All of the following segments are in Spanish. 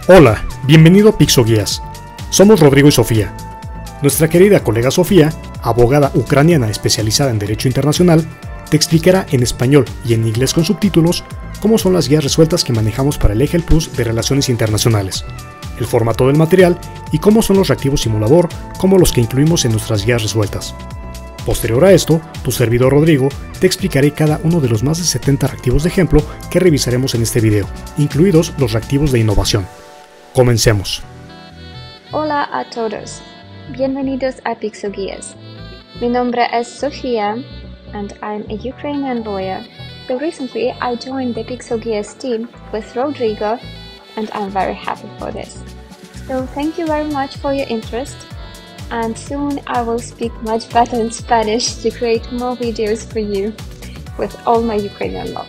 Hola, bienvenido a Pixoguías. Somos Rodrigo y Sofía. Nuestra querida colega Sofía, abogada ucraniana especializada en Derecho Internacional, te explicará en español y en inglés con subtítulos cómo son las guías resueltas que manejamos para el eje Plus de Relaciones Internacionales, el formato del material y cómo son los reactivos simulador como los que incluimos en nuestras guías resueltas. Posterior a esto, tu servidor Rodrigo te explicaré cada uno de los más de 70 reactivos de ejemplo que revisaremos en este video, incluidos los reactivos de innovación. Comencemos. Hola a todos, bienvenidos a Pixoguías. Mi nombre es Sofia and I'm a Ukrainian lawyer. So recently I joined the Pixoguías team with Rodrigo and I'm very happy for this. So thank you very much for your interest. And soon I will speak much better in Spanish to create more videos for you with all my Ukrainian love.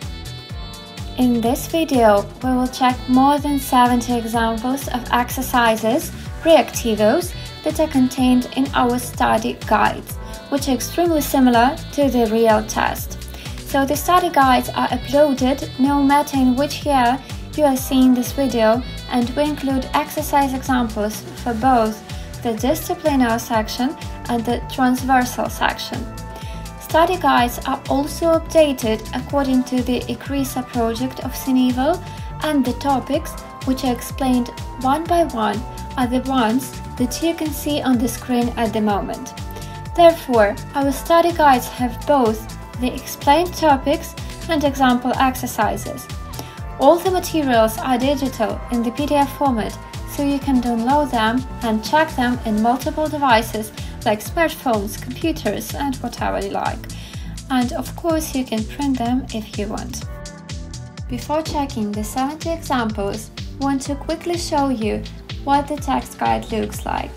In this video, we will check more than 70 examples of exercises, reactivos, that are contained in our study guides, which are extremely similar to the real test. So the study guides are uploaded no matter in which year you are seeing this video, and we include exercise examples for both the disciplinary section and the transversal section. Study guides are also updated according to the ECRISA project of CNIVAL, and the topics, which are explained one by one, are the ones that you can see on the screen at the moment. Therefore, our study guides have both the explained topics and example exercises. All the materials are digital in the PDF format, so you can download them and check them in multiple devices like smartphones, computers and whatever you like. And of course you can print them if you want. Before checking the 70 examples, I want to quickly show you what the text guide looks like.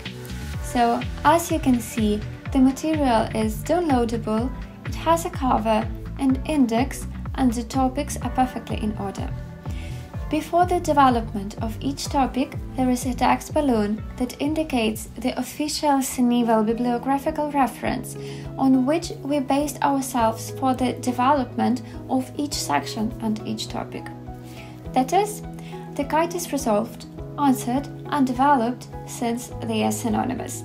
So as you can see, the material is downloadable, it has a cover, an index, and the topics are perfectly in order. Before the development of each topic, there is a text balloon that indicates the official CNIVAL bibliographical reference on which we based ourselves for the development of each section and each topic. That is, the guide is resolved, answered and developed since they are synonymous.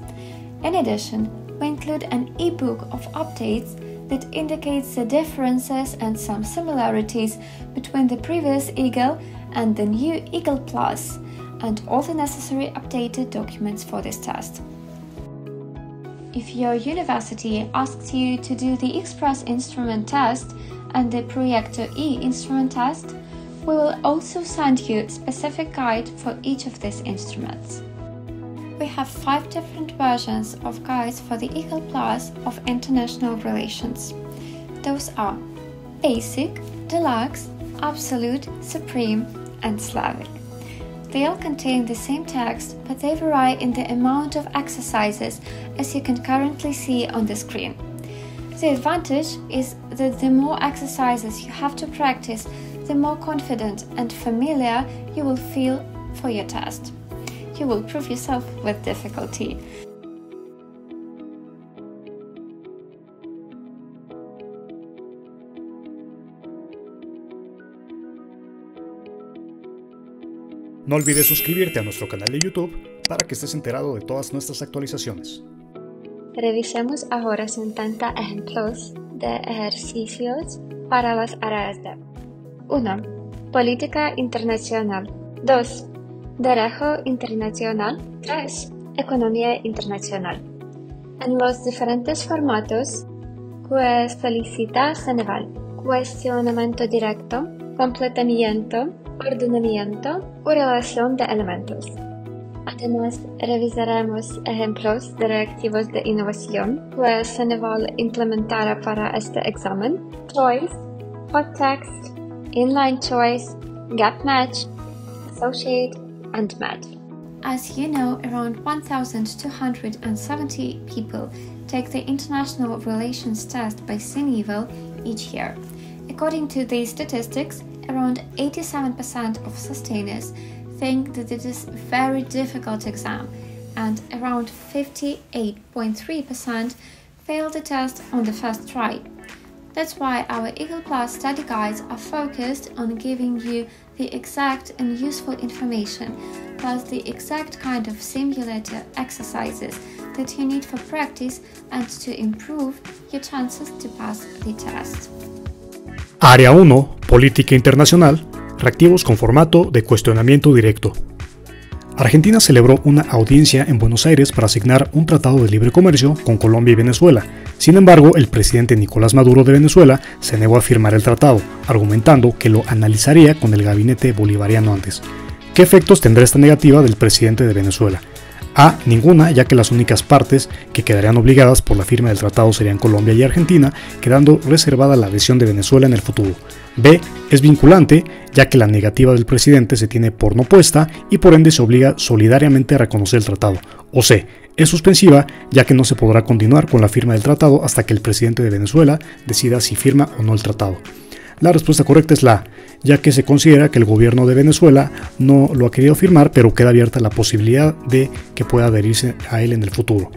In addition, we include an e-book of updates that indicates the differences and some similarities between the previous Eagle and the new Eagle Plus, and all the necessary updated documents for this test. If your university asks you to do the Express Instrument Test and the Proyecto E Instrument Test, we will also send you a specific guide for each of these instruments. We have 5 different versions of guides for the Eagle Plus of International Relations. Those are Basic, Deluxe, Absolute, Supreme, and Slavic. They all contain the same text, but they vary in the amount of exercises, as you can currently see on the screen. The advantage is that the more exercises you have to practice, the more confident and familiar you will feel for your test. You will prove yourself with difficulty. No olvides suscribirte a nuestro canal de YouTube para que estés enterado de todas nuestras actualizaciones. Revisemos ahora 70 ejemplos de ejercicios para las áreas de 1. Política internacional. 2. Derecho internacional. 3. Economía internacional. En los diferentes formatos que solicita CNIVAL: cuestionamiento directo, completamiento, ordenamiento o relación de elementos. Además, revisaremos ejemplos de reactivos de innovación que CNIVAL implementará para este examen: choice, hot text, inline choice, gap match, associate, and match. As you know, around 1,270 people take the International Relations test by CNIVAL each year. According to these statistics, around 87% of sustainers think that it is a very difficult exam, and around 58.3% fail the test on the first try. That's why our Eagle Plus study guides are focused on giving you the exact and useful information, plus the exact kind of simulator exercises that you need for practice and to improve your chances to pass the test. Área 1. Política internacional. Reactivos con formato de cuestionamiento directo. Argentina celebró una audiencia en Buenos Aires para asignar un tratado de libre comercio con Colombia y Venezuela. Sin embargo, el presidente Nicolás Maduro de Venezuela se negó a firmar el tratado, argumentando que lo analizaría con el gabinete bolivariano antes. ¿Qué efectos tendrá esta negativa del presidente de Venezuela? A. Ninguna, ya que las únicas partes que quedarían obligadas por la firma del tratado serían Colombia y Argentina, quedando reservada la adhesión de Venezuela en el futuro. B. Es vinculante, ya que la negativa del presidente se tiene por no puesta y por ende se obliga solidariamente a reconocer el tratado. O C. Es suspensiva, ya que no se podrá continuar con la firma del tratado hasta que el presidente de Venezuela decida si firma o no el tratado. La respuesta correcta es la A, ya que se considera que el gobierno de Venezuela no lo ha querido firmar, pero queda abierta la posibilidad de que pueda adherirse a él en el futuro.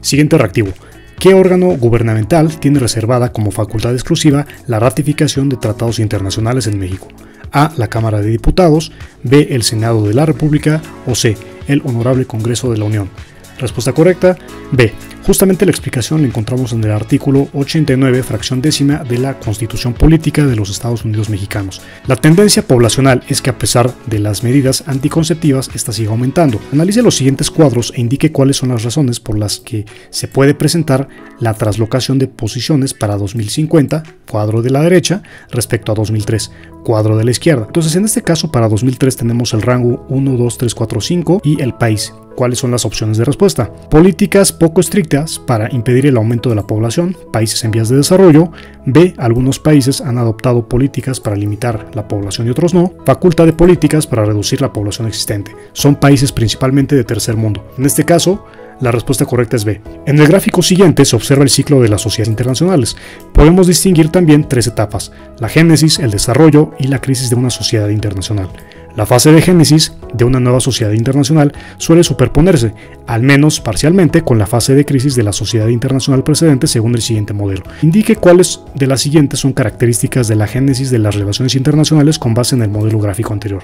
Siguiente reactivo. ¿Qué órgano gubernamental tiene reservada como facultad exclusiva la ratificación de tratados internacionales en México? A. La Cámara de Diputados, B. El Senado de la República o C. El Honorable Congreso de la Unión. Respuesta correcta, B. Justamente la explicación la encontramos en el artículo 89, fracción décima de la Constitución Política de los Estados Unidos Mexicanos. La tendencia poblacional es que a pesar de las medidas anticonceptivas, esta sigue aumentando. Analice los siguientes cuadros e indique cuáles son las razones por las que se puede presentar la traslocación de posiciones para 2050, cuadro de la derecha, respecto a 2003, cuadro de la izquierda. Entonces, en este caso, para 2003 tenemos el rango 1, 2, 3, 4, 5 y el país. ¿Cuáles son las opciones de respuesta? Políticas poco estrictas para impedir el aumento de la población, países en vías de desarrollo. B. Algunos países han adoptado políticas para limitar la población y otros no. Facultad de políticas para reducir la población existente. Son países principalmente de tercer mundo. En este caso, la respuesta correcta es B. En el gráfico siguiente se observa el ciclo de las sociedades internacionales. Podemos distinguir también tres etapas: la génesis, el desarrollo y la crisis de una sociedad internacional. La fase de génesis de una nueva sociedad internacional suele superponerse, al menos parcialmente, con la fase de crisis de la sociedad internacional precedente según el siguiente modelo. Indique cuáles de las siguientes son características de la génesis de las relaciones internacionales con base en el modelo gráfico anterior.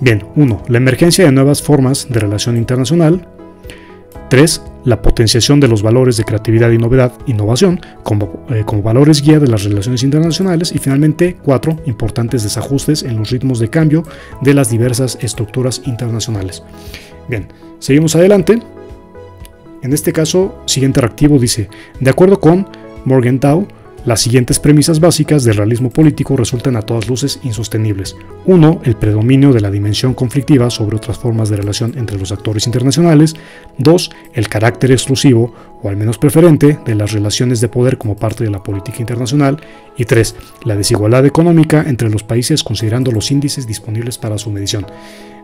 Bien, 1. La emergencia de nuevas formas de relación internacional. 3. La potenciación de los valores de creatividad y innovación como valores guía de las relaciones internacionales. Y finalmente, 4. Importantes desajustes en los ritmos de cambio de las diversas estructuras internacionales. Bien, seguimos adelante. En este caso, siguiente reactivo dice: de acuerdo con Morgenthau, las siguientes premisas básicas del realismo político resultan a todas luces insostenibles. 1. El predominio de la dimensión conflictiva sobre otras formas de relación entre los actores internacionales. 2. El carácter exclusivo, o al menos preferente, de las relaciones de poder como parte de la política internacional. Y 3. La desigualdad económica entre los países considerando los índices disponibles para su medición.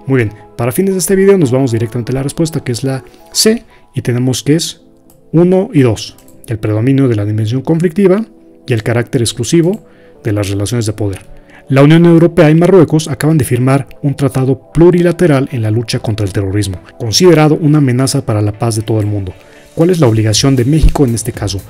Muy bien, para fines de este video nos vamos directamente a la respuesta, que es la C, y tenemos que es 1 y 2. El predominio de la dimensión conflictiva y el carácter exclusivo de las relaciones de poder. La Unión Europea y Marruecos acaban de firmar un tratado plurilateral en la lucha contra el terrorismo, considerado una amenaza para la paz de todo el mundo. ¿Cuál es la obligación de México en este caso?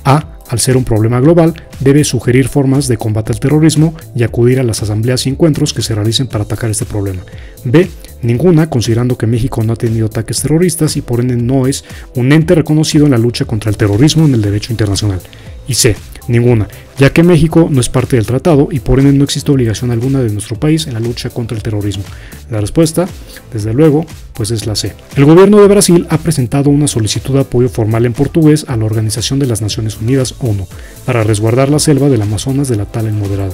A. Al ser un problema global, debe sugerir formas de combate al terrorismo y acudir a las asambleas y encuentros que se realicen para atacar este problema. B. Ninguna, considerando que México no ha tenido ataques terroristas y por ende no es un ente reconocido en la lucha contra el terrorismo en el derecho internacional. Y C. Ninguna, ya que México no es parte del tratado y por ende no existe obligación alguna de nuestro país en la lucha contra el terrorismo. La respuesta, desde luego, pues es la C. El gobierno de Brasil ha presentado una solicitud de apoyo formal en portugués a la Organización de las Naciones Unidas, ONU, para resguardar la selva del Amazonas de la tala inmoderada.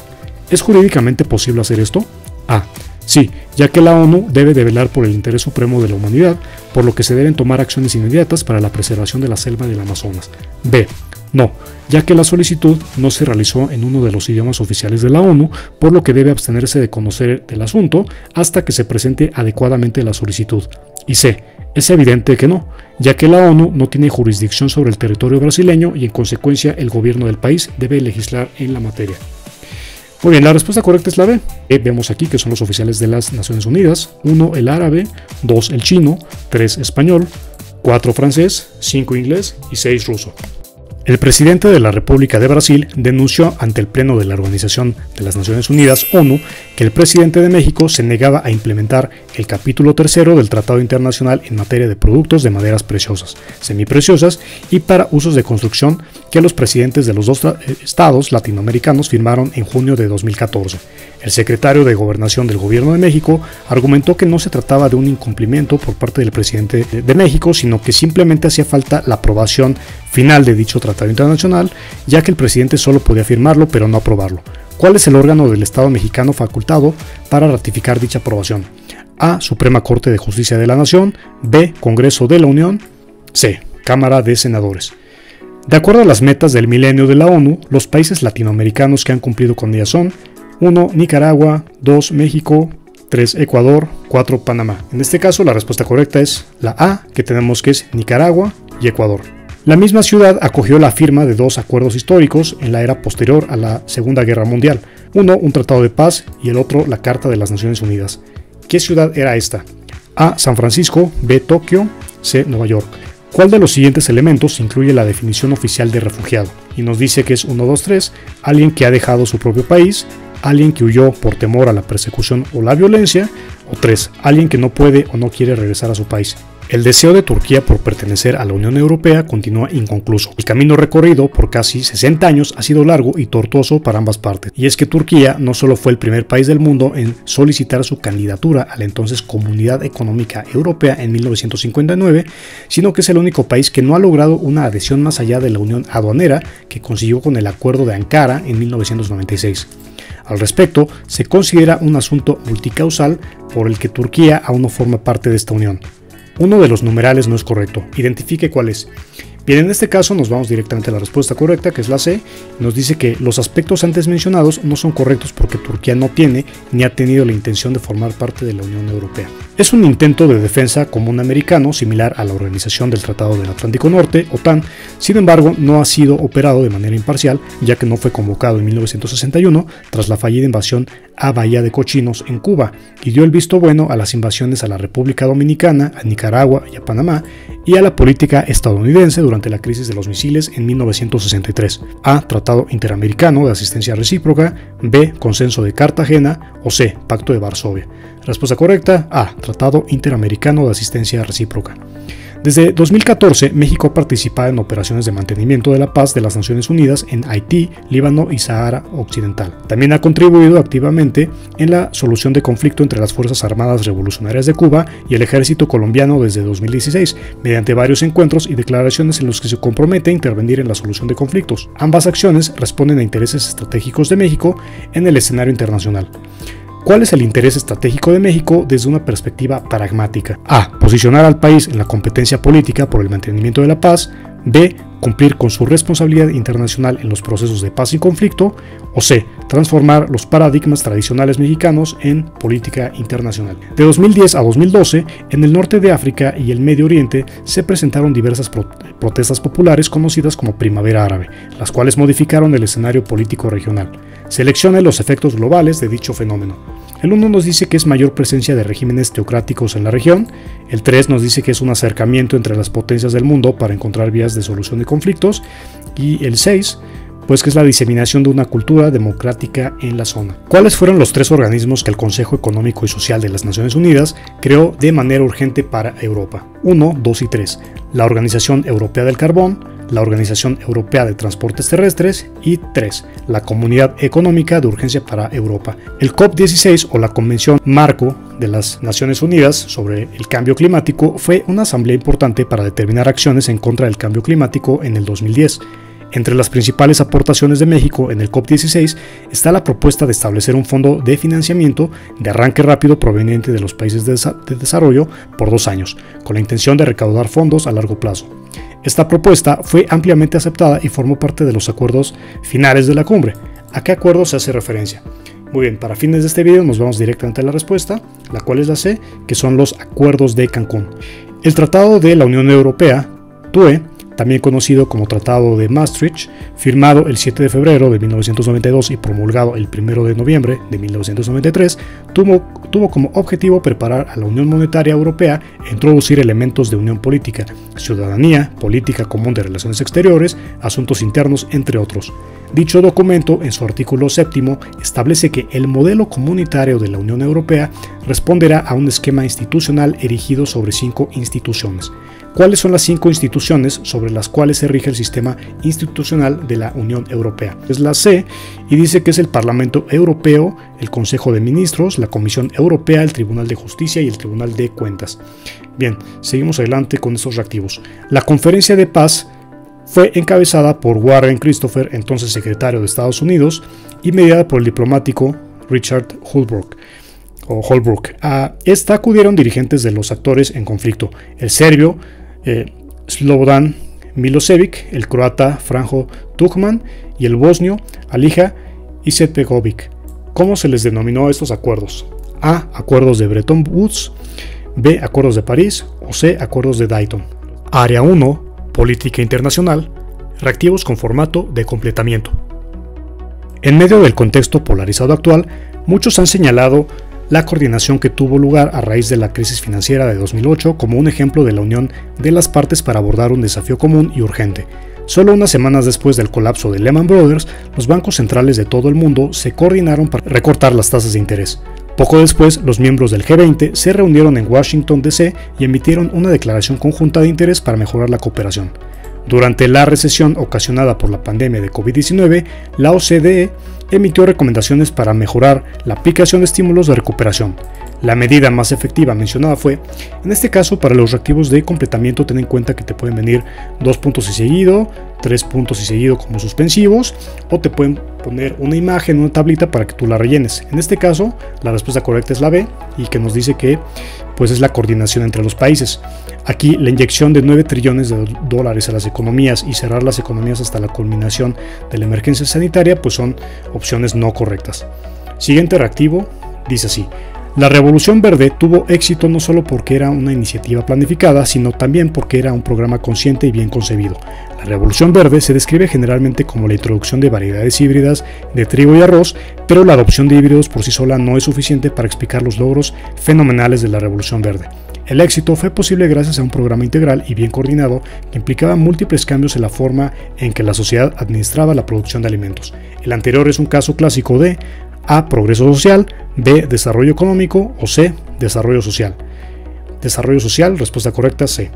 ¿Es jurídicamente posible hacer esto? A. Sí, ya que la ONU debe de velar por el interés supremo de la humanidad, por lo que se deben tomar acciones inmediatas para la preservación de la selva del Amazonas. B. No, ya que la solicitud no se realizó en uno de los idiomas oficiales de la ONU, por lo que debe abstenerse de conocer el asunto hasta que se presente adecuadamente la solicitud. Y C. Es evidente que no, ya que la ONU no tiene jurisdicción sobre el territorio brasileño y en consecuencia el gobierno del país debe legislar en la materia. Muy bien, la respuesta correcta es la B. Vemos aquí que son los oficiales de las Naciones Unidas: 1 el árabe, 2 el chino, 3 español, 4 francés, 5 inglés y 6 ruso. El presidente de la República de Brasil denunció ante el Pleno de la Organización de las Naciones Unidas, ONU, que el presidente de México se negaba a implementar el capítulo 3 del Tratado Internacional en materia de productos de maderas preciosas, semipreciosas y para usos de construcción que los presidentes de los dos estados latinoamericanos firmaron en junio de 2014. El secretario de Gobernación del Gobierno de México argumentó que no se trataba de un incumplimiento por parte del presidente de México, sino que simplemente hacía falta la aprobación final de dicho tratado internacional, ya que el presidente solo podía firmarlo pero no aprobarlo. ¿Cuál es el órgano del Estado mexicano facultado para ratificar dicha aprobación? A. Suprema Corte de Justicia de la Nación. B. Congreso de la Unión. C. Cámara de Senadores. De acuerdo a las metas del milenio de la ONU, los países latinoamericanos que han cumplido con ellas son 1. Nicaragua, 2. México, 3. Ecuador, 4. Panamá. En este caso la respuesta correcta es la A, que tenemos que es Nicaragua y Ecuador. La misma ciudad acogió la firma de dos acuerdos históricos en la era posterior a la Segunda Guerra Mundial. Uno, un tratado de paz, y el otro, la Carta de las Naciones Unidas. ¿Qué ciudad era esta? A. San Francisco, B. Tokio, C. Nueva York. ¿Cuál de los siguientes elementos incluye la definición oficial de refugiado? Y nos dice que es 1, 2, 3, alguien que ha dejado su propio país, alguien que huyó por temor a la persecución o la violencia, o 3, alguien que no puede o no quiere regresar a su país. El deseo de Turquía por pertenecer a la Unión Europea continúa inconcluso. El camino recorrido por casi 60 años ha sido largo y tortuoso para ambas partes. Y es que Turquía no solo fue el primer país del mundo en solicitar su candidatura a la entonces Comunidad Económica Europea en 1959, sino que es el único país que no ha logrado una adhesión más allá de la unión aduanera que consiguió con el Acuerdo de Ankara en 1996. Al respecto, se considera un asunto multicausal por el que Turquía aún no forma parte de esta unión. Uno de los numerales no es correcto. Identifique cuál es. Bien, en este caso nos vamos directamente a la respuesta correcta, que es la C. Nos dice que los aspectos antes mencionados no son correctos porque Turquía no tiene ni ha tenido la intención de formar parte de la Unión Europea. Es un intento de defensa común americano similar a la Organización del Tratado del Atlántico Norte, OTAN. Sin embargo, no ha sido operado de manera imparcial, ya que no fue convocado en 1961 tras la fallida invasión a Bahía de Cochinos en Cuba y dio el visto bueno a las invasiones a la República Dominicana, a Nicaragua y a Panamá y a la política estadounidense durante la crisis de los misiles en 1963. A. Tratado Interamericano de Asistencia Recíproca. B. Consenso de Cartagena. O C. Pacto de Varsovia. Respuesta correcta: A. Tratado Interamericano de Asistencia Recíproca. Desde 2014, México ha participado en operaciones de mantenimiento de la paz de las Naciones Unidas en Haití, Líbano y Sahara Occidental. También ha contribuido activamente en la solución de conflicto entre las Fuerzas Armadas Revolucionarias de Cuba y el Ejército Colombiano desde 2016, mediante varios encuentros y declaraciones en los que se compromete a intervenir en la solución de conflictos. Ambas acciones responden a intereses estratégicos de México en el escenario internacional. ¿Cuál es el interés estratégico de México desde una perspectiva pragmática? A. Posicionar al país en la competencia política por el mantenimiento de la paz. B. Cumplir con su responsabilidad internacional en los procesos de paz y conflicto. O C. Transformar los paradigmas tradicionales mexicanos en política internacional. De 2010 a 2012, en el norte de África y el Medio Oriente se presentaron diversas protestas populares conocidas como Primavera Árabe, las cuales modificaron el escenario político regional. Seleccione los efectos globales de dicho fenómeno. El 1 nos dice que es mayor presencia de regímenes teocráticos en la región. El 3 nos dice que es un acercamiento entre las potencias del mundo para encontrar vías de solución de conflictos. Y el 6, pues que es la diseminación de una cultura democrática en la zona. ¿Cuáles fueron los 3 organismos que el Consejo Económico y Social de las Naciones Unidas creó de manera urgente para Europa? 1, 2 y 3. La Organización Europea del Carbón, la Organización Europea de Transportes Terrestres y 3. La Comunidad Económica de Urgencia para Europa. El COP16 o la Convención Marco de las Naciones Unidas sobre el Cambio Climático fue una asamblea importante para determinar acciones en contra del cambio climático en el 2010. Entre las principales aportaciones de México en el COP16 está la propuesta de establecer un fondo de financiamiento de arranque rápido proveniente de los países de desarrollo por 2 años, con la intención de recaudar fondos a largo plazo. Esta propuesta fue ampliamente aceptada y formó parte de los acuerdos finales de la cumbre. ¿A qué acuerdo se hace referencia? Muy bien, para fines de este video nos vamos directamente a la respuesta, la cual es la C, que son los acuerdos de Cancún. El Tratado de la Unión Europea, TUE, también conocido como Tratado de Maastricht, firmado el 7 de febrero de 1992 y promulgado el 1 de noviembre de 1993, tuvo como objetivo preparar a la Unión Monetaria Europea e introducir elementos de unión política, ciudadanía, política común de relaciones exteriores, asuntos internos, entre otros. Dicho documento, en su artículo 7, establece que el modelo comunitario de la Unión Europea responderá a un esquema institucional erigido sobre 5 instituciones. ¿Cuáles son las 5 instituciones sobre las cuales se rige el sistema institucional de la Unión Europea? Es la C, y dice que es el Parlamento Europeo, el Consejo de Ministros, la Comisión Europea, el Tribunal de Justicia y el Tribunal de Cuentas. Bien, seguimos adelante con estos reactivos. La Conferencia de Paz fue encabezada por Warren Christopher, entonces secretario de Estados Unidos, y mediada por el diplomático Richard Holbrooke. A esta acudieron dirigentes de los actores en conflicto: el serbio Slobodan Milosevic, el croata Franjo Tuđman y el bosnio Alija Izetbegovic. ¿Cómo se les denominó a estos acuerdos? A. Acuerdos de Bretton Woods, B. Acuerdos de París o C. Acuerdos de Dayton. Área 1. Política internacional. Reactivos con formato de completamiento. En medio del contexto polarizado actual, muchos han señalado la coordinación que tuvo lugar a raíz de la crisis financiera de 2008 como un ejemplo de la unión de las partes para abordar un desafío común y urgente. Solo unas semanas después del colapso de Lehman Brothers, los bancos centrales de todo el mundo se coordinaron para recortar las tasas de interés. Poco después, los miembros del G20 se reunieron en Washington, D.C. y emitieron una declaración conjunta de interés para mejorar la cooperación. Durante la recesión ocasionada por la pandemia de COVID-19, la OCDE emitió recomendaciones para mejorar la aplicación de estímulos de recuperación. La medida más efectiva mencionada fue: en este caso, para los reactivos de completamiento, ten en cuenta que te pueden venir 2 puntos y seguido, 3 puntos y seguido como suspensivos, o te pueden poner una imagen, una tablita para que tú la rellenes. En este caso, la respuesta correcta es la B, y que nos dice que pues es la coordinación entre los países. Aquí, la inyección de 9 trillones de dólares a las economías y cerrar las economías hasta la culminación de la emergencia sanitaria pues son opciones no correctas. Siguiente reactivo dice así: la Revolución Verde tuvo éxito no solo porque era una iniciativa planificada, sino también porque era un programa consciente y bien concebido. La Revolución Verde se describe generalmente como la introducción de variedades híbridas de trigo y arroz, pero la adopción de híbridos por sí sola no es suficiente para explicar los logros fenomenales de la Revolución Verde. El éxito fue posible gracias a un programa integral y bien coordinado que implicaba múltiples cambios en la forma en que la sociedad administraba la producción de alimentos. El anterior es un caso clásico de A. Progreso social, B. Desarrollo económico o C. Desarrollo social. Desarrollo social, respuesta correcta C.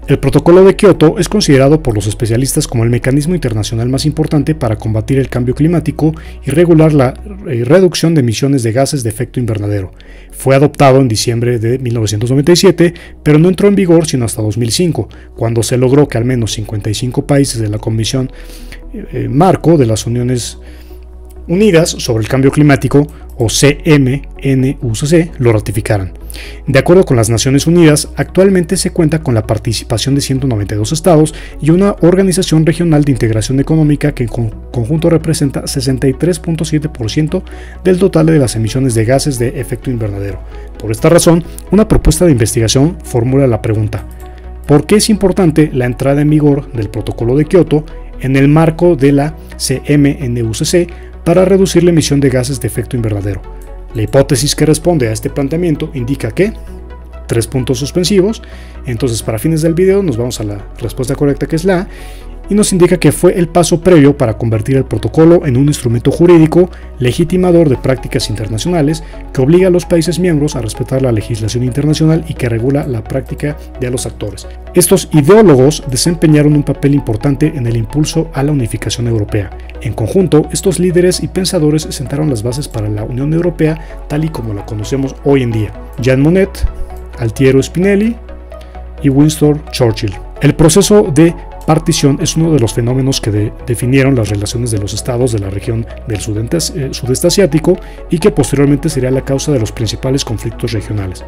El Protocolo de Kioto es considerado por los especialistas como el mecanismo internacional más importante para combatir el cambio climático y regular la reducción de emisiones de gases de efecto invernadero. Fue adoptado en diciembre de 1997, pero no entró en vigor sino hasta 2005, cuando se logró que al menos 55 países de la Comisión Marco de las Uniones Unidas sobre el Cambio Climático, o CMNUCC, lo ratificaran. De acuerdo con las Naciones Unidas, actualmente se cuenta con la participación de 192 estados y una organización regional de integración económica que en conjunto representa 63.7% del total de las emisiones de gases de efecto invernadero. Por esta razón, una propuesta de investigación formula la pregunta: ¿por qué es importante la entrada en vigor del Protocolo de Kioto en el marco de la CMNUCC para reducir la emisión de gases de efecto invernadero? La hipótesis que responde a este planteamiento indica que 3 puntos suspensivos. Entonces, para fines del video nos vamos a la respuesta correcta, que es la A, y nos indica que fue el paso previo para convertir el protocolo en un instrumento jurídico legitimador de prácticas internacionales que obliga a los países miembros a respetar la legislación internacional y que regula la práctica de los actores. Estos ideólogos desempeñaron un papel importante en el impulso a la unificación europea. En conjunto, estos líderes y pensadores sentaron las bases para la Unión Europea tal y como la conocemos hoy en día. Jean Monnet, Altiero Spinelli y Winston Churchill. El proceso de partición es uno de los fenómenos que definieron las relaciones de los estados de la región del sudeste asiático y que posteriormente sería la causa de los principales conflictos regionales.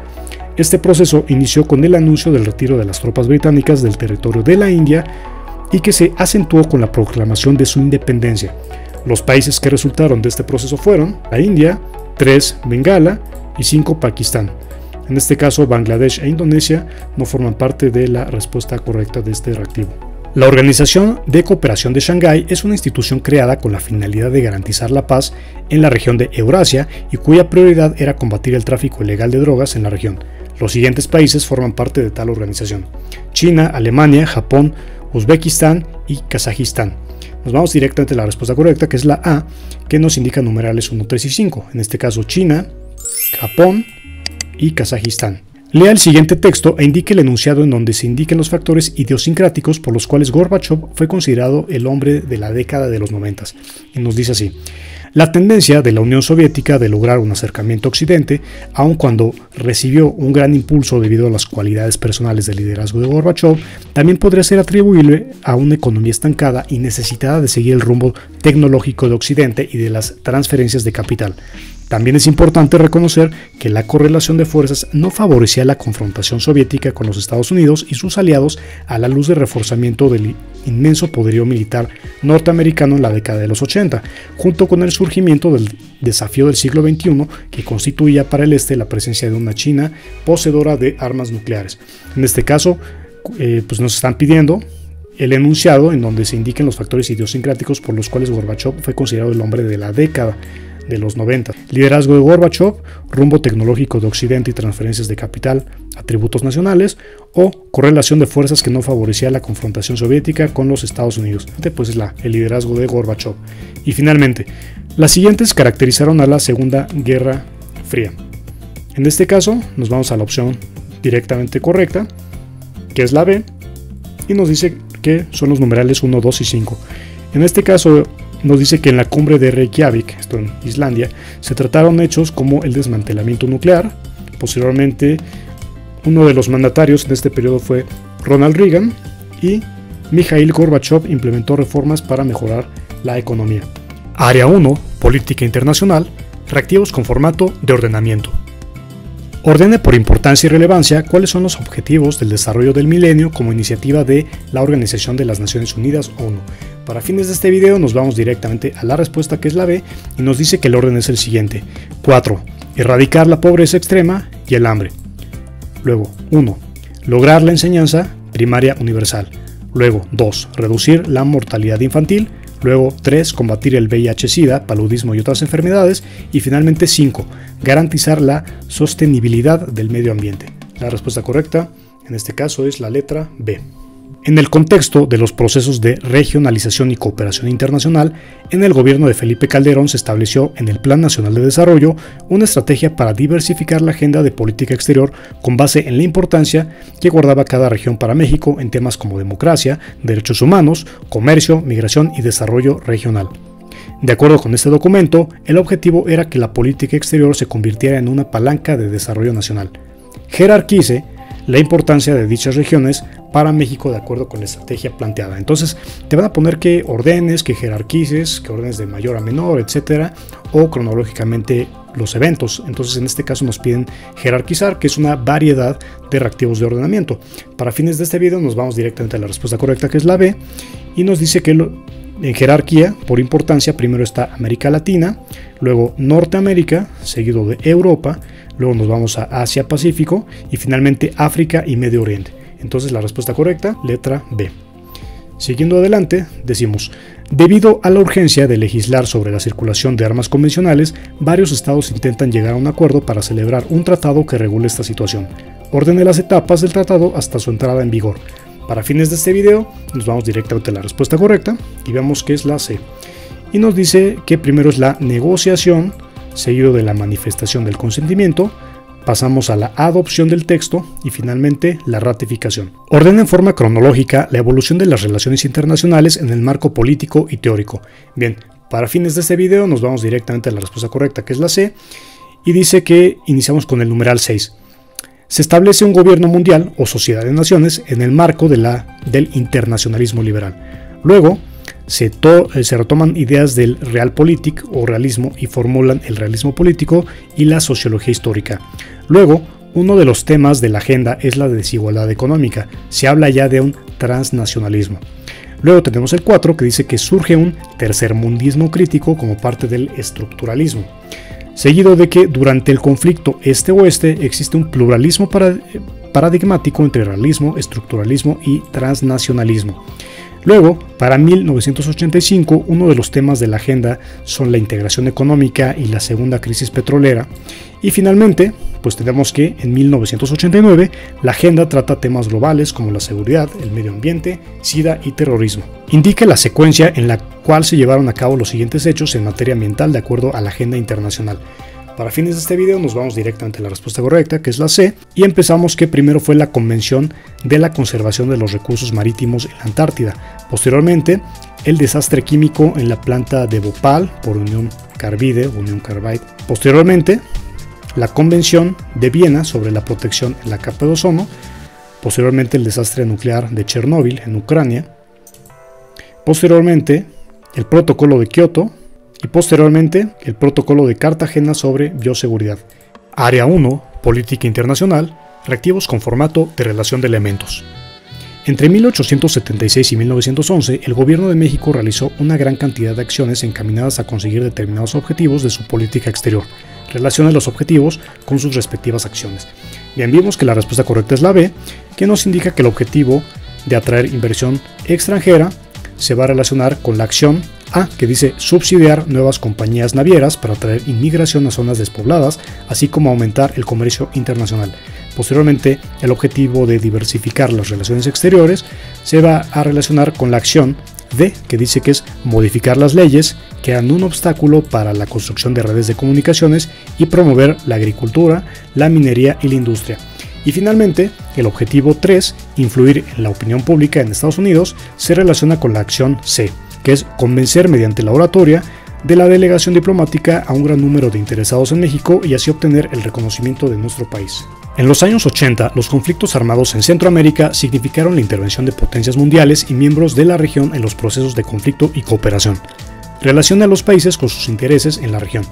Este proceso inició con el anuncio del retiro de las tropas británicas del territorio de la India y que se acentuó con la proclamación de su independencia. Los países que resultaron de este proceso fueron la India, 3 Bengala y 5 Pakistán. En este caso, Bangladesh e Indonesia no forman parte de la respuesta correcta de este reactivo. La Organización de Cooperación de Shanghái es una institución creada con la finalidad de garantizar la paz en la región de Eurasia y cuya prioridad era combatir el tráfico ilegal de drogas en la región. Los siguientes países forman parte de tal organización: China, Alemania, Japón, Uzbekistán y Kazajistán. Nos vamos directamente a la respuesta correcta, que es la A, que nos indica numerales 1, 3 y 5. En este caso China, Japón y Kazajistán. Lea el siguiente texto e indique el enunciado en donde se indiquen los factores idiosincráticos por los cuales Gorbachov fue considerado el hombre de la década de los 90. Y nos dice así: la tendencia de la Unión Soviética de lograr un acercamiento a Occidente, aun cuando recibió un gran impulso debido a las cualidades personales del liderazgo de Gorbachov, también podría ser atribuible a una economía estancada y necesitada de seguir el rumbo tecnológico de Occidente y de las transferencias de capital. También es importante reconocer que la correlación de fuerzas no favorecía la confrontación soviética con los Estados Unidos y sus aliados a la luz del reforzamiento del inmenso poderío militar norteamericano en la década de los 80, junto con el surgimiento del desafío del siglo XXI que constituía para el este la presencia de una China poseedora de armas nucleares. En este caso, pues nos están pidiendo el enunciado en donde se indiquen los factores idiosincráticos por los cuales Gorbachov fue considerado el hombre de la década de los 90. Liderazgo de Gorbachov, rumbo tecnológico de Occidente y transferencias de capital, atributos nacionales, o correlación de fuerzas que no favorecía la confrontación soviética con los Estados Unidos. Pues es el liderazgo de Gorbachov. Y finalmente, las siguientes caracterizaron a la Segunda Guerra Fría. En este caso, nos vamos a la opción directamente correcta, que es la B, y nos dice que son los numerales 1, 2 y 5. En este caso, nos dice que en la cumbre de Reykjavik, esto en Islandia, se trataron hechos como el desmantelamiento nuclear. Posteriormente, uno de los mandatarios en este periodo fue Ronald Reagan y Mikhail Gorbachov implementó reformas para mejorar la economía. Área 1, Política Internacional, reactivos con formato de ordenamiento. Ordene por importancia y relevancia cuáles son los objetivos del desarrollo del milenio como iniciativa de la Organización de las Naciones Unidas, ONU. Para fines de este video nos vamos directamente a la respuesta, que es la B, y nos dice que el orden es el siguiente. 4. Erradicar la pobreza extrema y el hambre. Luego, 1. Lograr la enseñanza primaria universal. Luego, 2. Reducir la mortalidad infantil. Luego, 3. Combatir el VIH-Sida, paludismo y otras enfermedades. Y finalmente, 5. Garantizar la sostenibilidad del medio ambiente. La respuesta correcta, en este caso, es la letra B. En el contexto de los procesos de regionalización y cooperación internacional, en el gobierno de Felipe Calderón se estableció en el Plan Nacional de Desarrollo una estrategia para diversificar la agenda de política exterior con base en la importancia que guardaba cada región para México en temas como democracia, derechos humanos, comercio, migración y desarrollo regional. De acuerdo con este documento, el objetivo era que la política exterior se convirtiera en una palanca de desarrollo nacional. Jerarquice la importancia de dichas regiones para México de acuerdo con la estrategia planteada. Entonces te van a poner que ordenes, que jerarquices, que ordenes de mayor a menor, etcétera, o cronológicamente los eventos. Entonces en este caso nos piden jerarquizar, que es una variedad de reactivos de ordenamiento. Para fines de este video nos vamos directamente a la respuesta correcta, que es la B, y nos dice que en jerarquía por importancia primero está América Latina, luego Norteamérica, seguido de Europa, luego nos vamos a Asia Pacífico y finalmente África y Medio Oriente. Entonces la respuesta correcta, letra B. Siguiendo adelante, decimos: debido a la urgencia de legislar sobre la circulación de armas convencionales, varios estados intentan llegar a un acuerdo para celebrar un tratado que regule esta situación. Ordene las etapas del tratado hasta su entrada en vigor. Para fines de este video, nos vamos directamente a la respuesta correcta y vemos que es la C. Y nos dice que primero es la negociación, seguido de la manifestación del consentimiento, pasamos a la adopción del texto y finalmente la ratificación. Ordena en forma cronológica la evolución de las relaciones internacionales en el marco político y teórico. Bien, para fines de este video nos vamos directamente a la respuesta correcta, que es la C, y dice que iniciamos con el numeral 6. Se establece un gobierno mundial o sociedad de naciones en el marco del internacionalismo liberal. Luego, se retoman ideas del Realpolitik o realismo y formulan el realismo político y la sociología histórica. Luego, uno de los temas de la agenda es la desigualdad económica. Se habla ya de un transnacionalismo. Luego tenemos el 4, que dice que surge un tercermundismo crítico como parte del estructuralismo, seguido de que durante el conflicto este-oeste existe un pluralismo paradigmático entre realismo, estructuralismo y transnacionalismo. Luego, para 1985, uno de los temas de la agenda son la integración económica y la segunda crisis petrolera. Y finalmente, pues tenemos que en 1989 la agenda trata temas globales como la seguridad, el medio ambiente, SIDA y terrorismo. Indica la secuencia en la cual se llevaron a cabo los siguientes hechos en materia ambiental de acuerdo a la agenda internacional. Para fines de este video nos vamos directamente a la respuesta correcta, que es la C, y empezamos que primero fue la Convención de la Conservación de los Recursos Marítimos en la Antártida. Posteriormente, el desastre químico en la planta de Bhopal por Union Carbide. Posteriormente, la Convención de Viena sobre la protección en la capa de ozono. Posteriormente, el desastre nuclear de Chernóbil en Ucrania. Posteriormente, el Protocolo de Kioto. Y posteriormente, el Protocolo de Cartagena sobre bioseguridad. Área 1, Política Internacional, reactivos con formato de relación de elementos. Entre 1876 y 1911, el gobierno de México realizó una gran cantidad de acciones encaminadas a conseguir determinados objetivos de su política exterior. Relaciona los objetivos con sus respectivas acciones. Bien, vimos que la respuesta correcta es la B, que nos indica que el objetivo de atraer inversión extranjera se va a relacionar con la acción A, que dice subsidiar nuevas compañías navieras para atraer inmigración a zonas despobladas, así como aumentar el comercio internacional. Posteriormente, el objetivo de diversificar las relaciones exteriores se va a relacionar con la acción D, que dice que es modificar las leyes que eran un obstáculo para la construcción de redes de comunicaciones y promover la agricultura, la minería y la industria. Y finalmente, el objetivo 3, influir en la opinión pública en Estados Unidos, se relaciona con la acción C, que es convencer mediante la oratoria de la delegación diplomática a un gran número de interesados en México y así obtener el reconocimiento de nuestro país. En los años 80, los conflictos armados en Centroamérica significaron la intervención de potencias mundiales y miembros de la región en los procesos de conflicto y cooperación. Relaciona a los países con sus intereses en la región.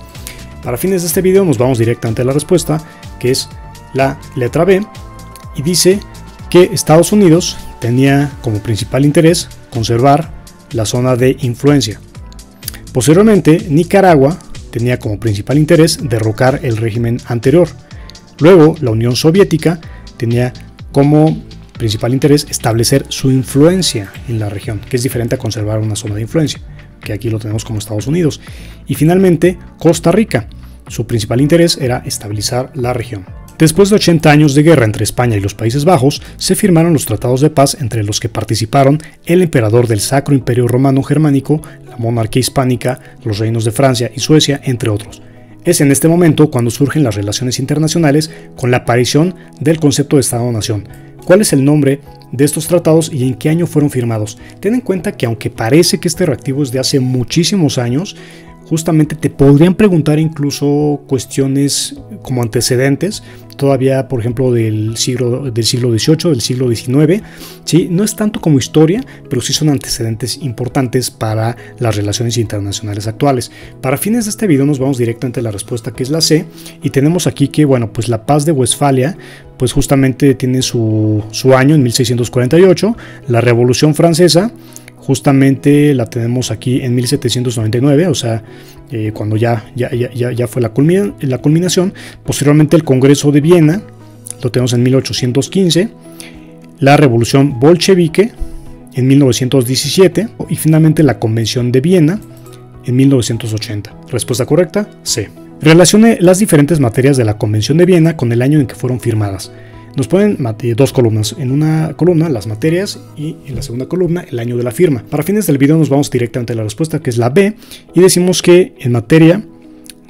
Para fines de este video nos vamos directamente a la respuesta, que es la letra B, y dice que Estados Unidos tenía como principal interés conservar la zona de influencia. Posteriormente, Nicaragua tenía como principal interés derrocar el régimen anterior. Luego, la Unión Soviética tenía como principal interés establecer su influencia en la región, que es diferente a conservar una zona de influencia, que aquí lo tenemos como Estados Unidos. Y finalmente, Costa Rica. Su principal interés era estabilizar la región. Después de 80 años de guerra entre España y los Países Bajos, se firmaron los tratados de paz entre los que participaron el emperador del Sacro Imperio Romano Germánico, la monarquía hispánica, los reinos de Francia y Suecia, entre otros. Es en este momento cuando surgen las relaciones internacionales con la aparición del concepto de Estado-Nación. ¿Cuál es el nombre de estos tratados y en qué año fueron firmados? Ten en cuenta que aunque parece que este reactivo es de hace muchísimos años, justamente te podrían preguntar incluso cuestiones como antecedentes, todavía por ejemplo del siglo XVIII, del siglo XIX, ¿sí? No es tanto como historia, pero sí son antecedentes importantes para las relaciones internacionales actuales. Para fines de este video nos vamos directamente a la respuesta, que es la C, y tenemos aquí que, bueno, pues la Paz de Westfalia, pues justamente tiene su año en 1648, la Revolución Francesa, justamente la tenemos aquí en 1799, o sea, cuando ya fue la culminación. Posteriormente el Congreso de Viena, lo tenemos en 1815, la Revolución Bolchevique en 1917 y finalmente la Convención de Viena en 1980. Respuesta correcta, C. Relacione las diferentes materias de la Convención de Viena con el año en que fueron firmadas. Nos ponen dos columnas, en una columna las materias y en la segunda columna el año de la firma. Para fines del video nos vamos directamente a la respuesta, que es la B, y decimos que en materia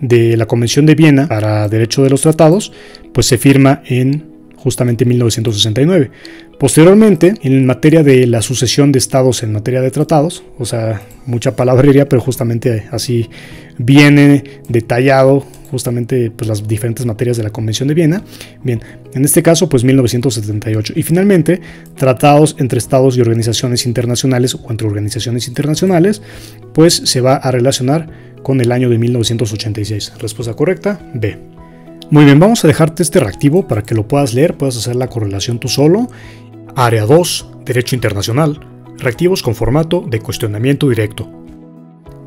de la Convención de Viena para Derecho de los Tratados, pues se firma en justamente 1969. Posteriormente, en materia de la sucesión de estados en materia de tratados, o sea, mucha palabrería, pero justamente así viene detallado justamente pues las diferentes materias de la Convención de Viena. Bien, en este caso pues 1978. Y finalmente, tratados entre estados y organizaciones internacionales o entre organizaciones internacionales, pues se va a relacionar con el año de 1986. Respuesta correcta, B. Muy bien, vamos a dejarte este reactivo para que lo puedas leer, puedas hacer la correlación tú solo. Área 2, Derecho Internacional, reactivos con formato de cuestionamiento directo.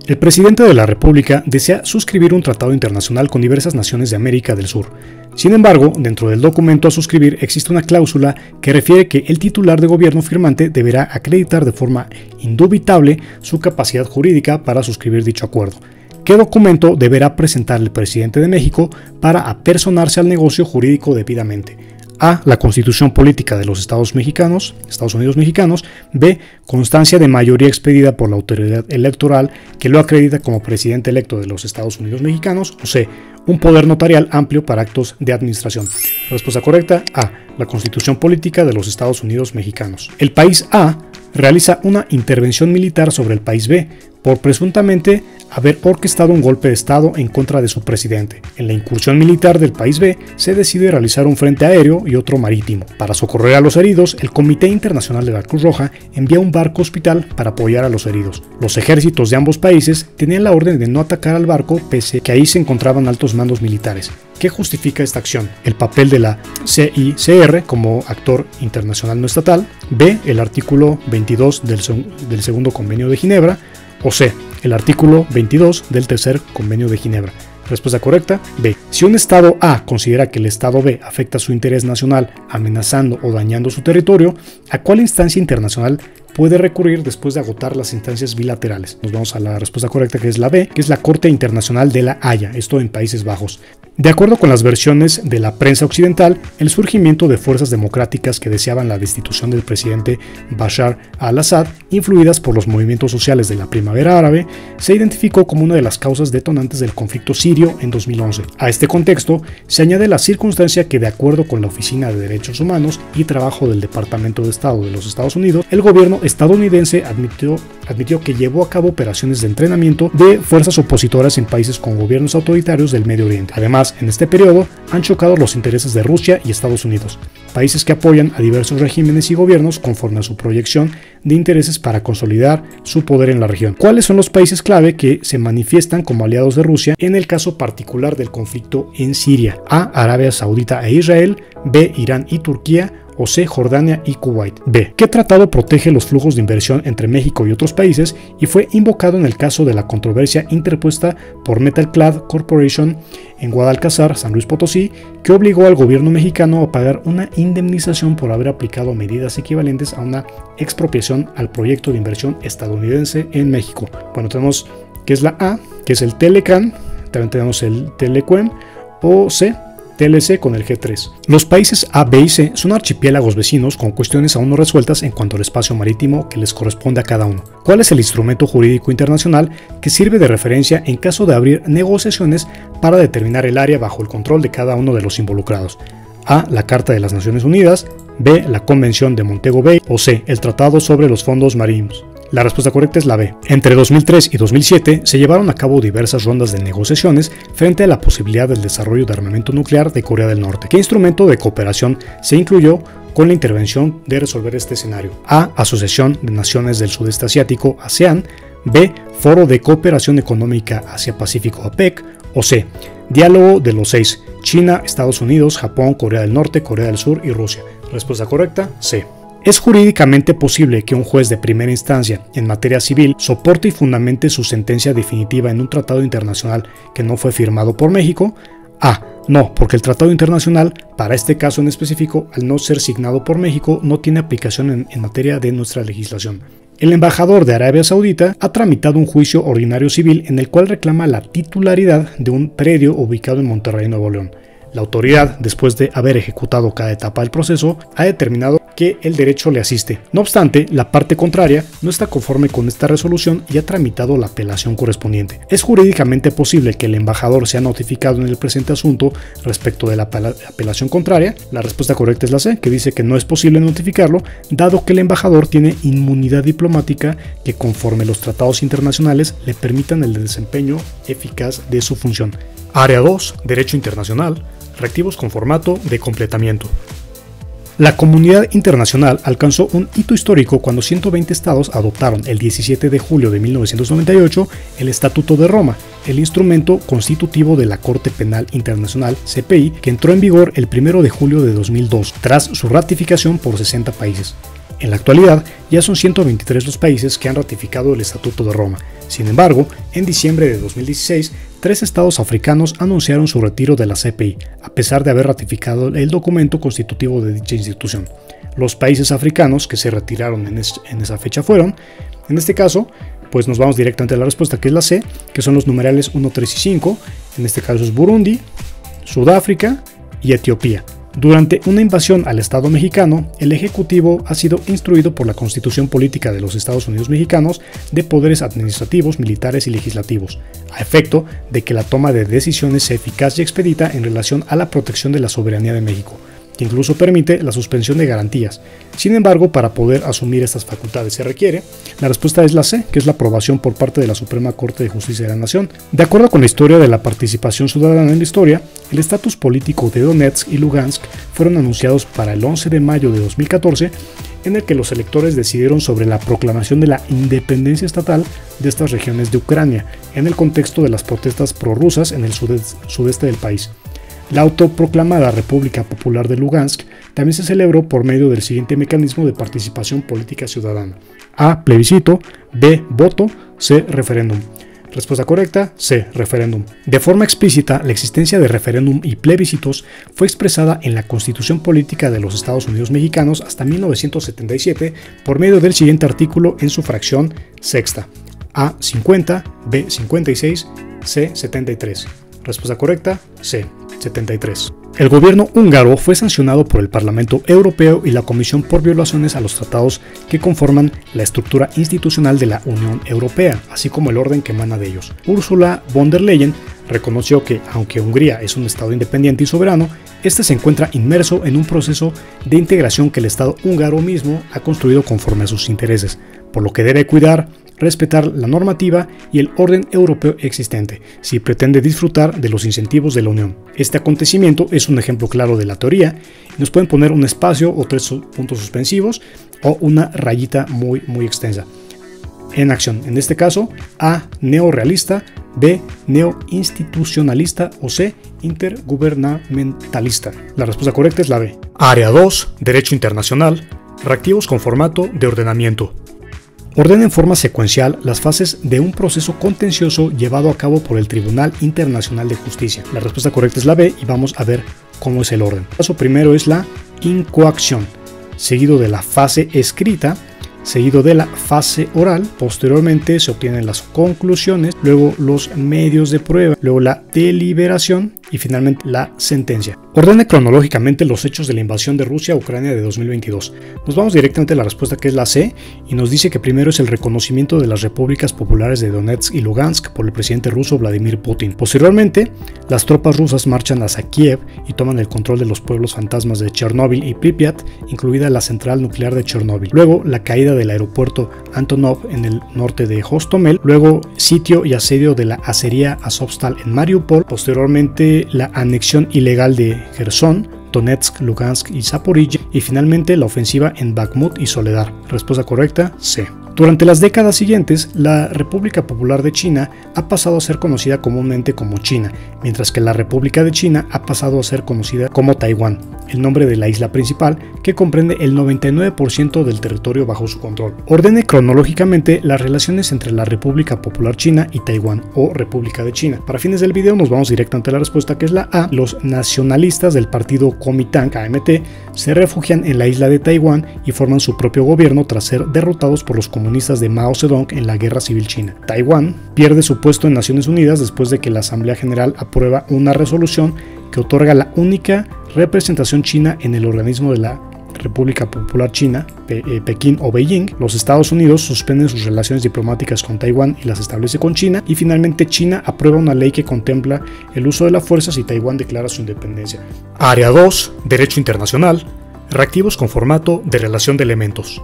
El presidente de la República desea suscribir un tratado internacional con diversas naciones de América del Sur. Sin embargo, dentro del documento a suscribir existe una cláusula que refiere que el titular de gobierno firmante deberá acreditar de forma indubitable su capacidad jurídica para suscribir dicho acuerdo. ¿Qué documento deberá presentar el presidente de México para apersonarse al negocio jurídico debidamente? A. La Constitución Política de los Estados Unidos Mexicanos. B. Constancia de mayoría expedida por la autoridad electoral que lo acredita como presidente electo de los Estados Unidos Mexicanos. O C. Un poder notarial amplio para actos de administración. Respuesta correcta. A. La Constitución Política de los Estados Unidos Mexicanos. El país A realiza una intervención militar sobre el país B por presuntamente haber orquestado un golpe de Estado en contra de su presidente. En la incursión militar del país B se decide realizar un frente aéreo y otro marítimo. Para socorrer a los heridos, el Comité Internacional de la Cruz Roja envía un barco hospital para apoyar a los heridos. Los ejércitos de ambos países tenían la orden de no atacar al barco pese a que ahí se encontraban altos mandos militares. ¿Qué justifica esta acción? El papel de la CICR como actor internacional no estatal. B. El artículo 22 del segundo convenio de Ginebra. O C. El artículo 22 del tercer convenio de Ginebra. Respuesta correcta, B. Si un Estado A considera que el Estado B afecta su interés nacional amenazando o dañando su territorio, ¿a cuál instancia internacional puede recurrir después de agotar las instancias bilaterales? Nos vamos a la respuesta correcta, que es la B, que es la Corte Internacional de la Haya, esto en Países Bajos. De acuerdo con las versiones de la prensa occidental, el surgimiento de fuerzas democráticas que deseaban la destitución del presidente Bashar al-Assad, influidas por los movimientos sociales de la primavera árabe, se identificó como una de las causas detonantes del conflicto sirio en 2011. A este contexto se añade la circunstancia que, de acuerdo con la Oficina de Derechos Humanos y Trabajo del Departamento de Estado de los Estados Unidos, el gobierno estadounidense admitió que llevó a cabo operaciones de entrenamiento de fuerzas opositoras en países con gobiernos autoritarios del Medio Oriente. Además, en este periodo han chocado los intereses de Rusia y Estados Unidos, países que apoyan a diversos regímenes y gobiernos conforme a su proyección de intereses para consolidar su poder en la región. ¿Cuáles son los países clave que se manifiestan como aliados de Rusia en el caso particular del conflicto en Siria? A. Arabia Saudita e Israel. B. Irán y Turquía. O C. Jordania y Kuwait. B. ¿Qué tratado protege los flujos de inversión entre México y otros países y fue invocado en el caso de la controversia interpuesta por Metalclad Corporation en Guadalcázar, San Luis Potosí, que obligó al gobierno mexicano a pagar una indemnización por haber aplicado medidas equivalentes a una expropiación al proyecto de inversión estadounidense en México? Bueno, tenemos que es la A, que es el Telecan, también tenemos el Telequen, o C, TLC con el G3. Los países A, B y C son archipiélagos vecinos con cuestiones aún no resueltas en cuanto al espacio marítimo que les corresponde a cada uno. ¿Cuál es el instrumento jurídico internacional que sirve de referencia en caso de abrir negociaciones para determinar el área bajo el control de cada uno de los involucrados? A. La Carta de las Naciones Unidas. B. La Convención de Montego Bay. O C. El Tratado sobre los Fondos Marinos. La respuesta correcta es la B. Entre 2003 y 2007 se llevaron a cabo diversas rondas de negociaciones frente a la posibilidad del desarrollo de armamento nuclear de Corea del Norte. ¿Qué instrumento de cooperación se incluyó con la intervención de resolver este escenario? A. Asociación de Naciones del Sudeste Asiático, ASEAN. B. Foro de Cooperación Económica Asia-Pacífico, APEC. O C. Diálogo de los 6. China, Estados Unidos, Japón, Corea del Norte, Corea del Sur y Rusia. Respuesta correcta, C. ¿Es jurídicamente posible que un juez de primera instancia en materia civil soporte y fundamente su sentencia definitiva en un tratado internacional que no fue firmado por México? A. No, porque el tratado internacional, para este caso en específico, al no ser signado por México, no tiene aplicación en materia de nuestra legislación. El embajador de Arabia Saudita ha tramitado un juicio ordinario civil en el cual reclama la titularidad de un predio ubicado en Monterrey, Nuevo León. La autoridad, después de haber ejecutado cada etapa del proceso, ha determinado que el derecho le asiste. No obstante, la parte contraria no está conforme con esta resolución y ha tramitado la apelación correspondiente. ¿Es jurídicamente posible que el embajador sea notificado en el presente asunto respecto de la apelación contraria? La respuesta correcta es la C, que dice que no es posible notificarlo, dado que el embajador tiene inmunidad diplomática que, conforme los tratados internacionales, le permitan el desempeño eficaz de su función. Área 2, Derecho Internacional, reactivos con formato de completamiento. La comunidad internacional alcanzó un hito histórico cuando 120 estados adoptaron el 17 de julio de 1998 el Estatuto de Roma, el instrumento constitutivo de la Corte Penal Internacional, CPI, que entró en vigor el 1 de julio de 2002, tras su ratificación por 60 países. En la actualidad, ya son 123 los países que han ratificado el Estatuto de Roma. Sin embargo, en diciembre de 2016, 3 estados africanos anunciaron su retiro de la CPI, a pesar de haber ratificado el documento constitutivo de dicha institución. Los países africanos que se retiraron en esa fecha fueron, en este caso, pues nos vamos directamente a la respuesta, que es la C, que son los numerales 1, 3 y 5. En este caso es Burundi, Sudáfrica y Etiopía. Durante una invasión al Estado mexicano, el Ejecutivo ha sido instruido por la Constitución Política de los Estados Unidos Mexicanos de poderes administrativos, militares y legislativos, a efecto de que la toma de decisiones sea eficaz y expedita en relación a la protección de la soberanía de México, que incluso permite la suspensión de garantías. Sin embargo, para poder asumir estas facultades se requiere, la respuesta es la C, que es la aprobación por parte de la Suprema Corte de Justicia de la Nación. De acuerdo con la historia de la participación ciudadana en la historia, el estatus político de Donetsk y Lugansk fueron anunciados para el 11 de mayo de 2014, en el que los electores decidieron sobre la proclamación de la independencia estatal de estas regiones de Ucrania, en el contexto de las protestas prorrusas en el sudeste del país. La autoproclamada República Popular de Lugansk también se celebró por medio del siguiente mecanismo de participación política ciudadana: A. Plebiscito, B. Voto, C. Referéndum. Respuesta correcta, C. Referéndum. De forma explícita, la existencia de referéndum y plebiscitos fue expresada en la Constitución Política de los Estados Unidos Mexicanos hasta 1977 por medio del siguiente artículo en su fracción sexta: A. 50, B. 56, C. 73. Respuesta correcta, C. 73. El gobierno húngaro fue sancionado por el Parlamento Europeo y la Comisión por violaciones a los tratados que conforman la estructura institucional de la Unión Europea, así como el orden que emana de ellos. Ursula von der Leyen reconoció que, aunque Hungría es un Estado independiente y soberano, este se encuentra inmerso en un proceso de integración que el Estado húngaro mismo ha construido conforme a sus intereses, por lo que debe cuidar, respetar la normativa y el orden europeo existente, si pretende disfrutar de los incentivos de la Unión. Este acontecimiento es un ejemplo claro de la teoría, y nos pueden poner un espacio o 3 puntos suspensivos o una rayita muy extensa. En acción, en este caso, A. Neorrealista, B. Neoinstitucionalista o C. Intergubernamentalista. La respuesta correcta es la B. Área 2. Derecho internacional. Reactivos con formato de ordenamiento. Ordena en forma secuencial las fases de un proceso contencioso llevado a cabo por el Tribunal Internacional de Justicia. La respuesta correcta es la B y vamos a ver cómo es el orden. El paso primero es la incoacción, seguido de la fase escrita, seguido de la fase oral. Posteriormente se obtienen las conclusiones, luego los medios de prueba, luego la deliberación y finalmente la sentencia. Ordene cronológicamente los hechos de la invasión de Rusia a Ucrania de 2022. Nos vamos directamente a la respuesta, que es la C, y nos dice que primero es el reconocimiento de las repúblicas populares de Donetsk y Lugansk por el presidente ruso Vladimir Putin. Posteriormente, las tropas rusas marchan hacia Kiev y toman el control de los pueblos fantasmas de Chernóbil y Pripyat, incluida la central nuclear de Chernóbil. Luego, la caída del aeropuerto Antonov en el norte de Hostomel. Luego, sitio y asedio de la acería Azovstal en Mariupol. Posteriormente, la anexión ilegal de Gerson, Donetsk, Lugansk y Zaporilla, y finalmente la ofensiva en Bakhmut y Soledar. Respuesta correcta, C. Durante las décadas siguientes, la República Popular de China ha pasado a ser conocida comúnmente como China, mientras que la República de China ha pasado a ser conocida como Taiwán, el nombre de la isla principal que comprende el 99% del territorio bajo su control. Ordene cronológicamente las relaciones entre la República Popular China y Taiwán, o República de China. Para fines del video nos vamos directamente a la respuesta, que es la A. Los nacionalistas del partido Kuomintang, KMT, se refugian en la isla de Taiwán y forman su propio gobierno tras ser derrotados por los comunistas de Mao Zedong en la Guerra Civil China. Taiwán pierde su puesto en Naciones Unidas después de que la Asamblea General aprueba una resolución que otorga la única representación china en el organismo de la República Popular China, Pekín o Beijing. Los Estados Unidos suspenden sus relaciones diplomáticas con Taiwán y las establece con China, y finalmente China aprueba una ley que contempla el uso de la fuerza si Taiwán declara su independencia. Área 2. Derecho internacional. Reactivos con formato de relación de elementos.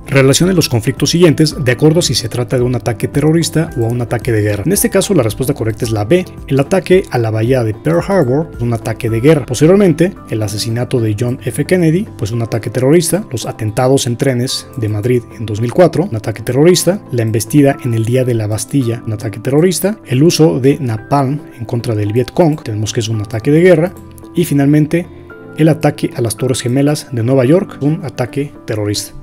Relacione los conflictos siguientes de acuerdo a si se trata de un ataque terrorista o a un ataque de guerra. En este caso, la respuesta correcta es la B. El ataque a la bahía de Pearl Harbor, un ataque de guerra. Posteriormente, el asesinato de John F. Kennedy, pues un ataque terrorista. Los atentados en trenes de Madrid en 2004, un ataque terrorista. La embestida en el Día de la Bastilla, un ataque terrorista. El uso de napalm en contra del Vietcong, tenemos que es un ataque de guerra. Y finalmente, el ataque a las Torres Gemelas de Nueva York, un ataque terrorista.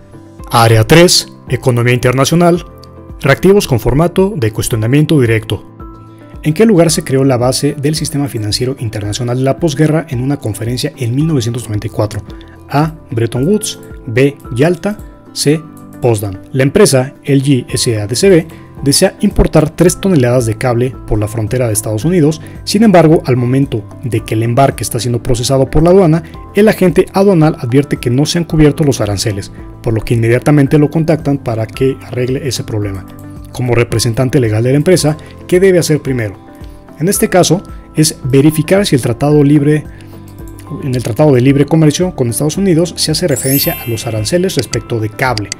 Área 3. Economía internacional. Reactivos con formato de cuestionamiento directo. ¿En qué lugar se creó la base del sistema financiero internacional de la posguerra en una conferencia en 1994? A. Bretton Woods. B. Yalta. C. Potsdam. La empresa LG SADCB desea importar 3 toneladas de cable por la frontera de Estados Unidos. Sin embargo, al momento de que el embarque está siendo procesado por la aduana, el agente aduanal advierte que no se han cubierto los aranceles, por lo que inmediatamente lo contactan para que arregle ese problema. Como representante legal de la empresa, ¿qué debe hacer primero? En este caso, es verificar si en el Tratado de Libre Comercio con Estados Unidos se hace referencia a los aranceles respecto de cable.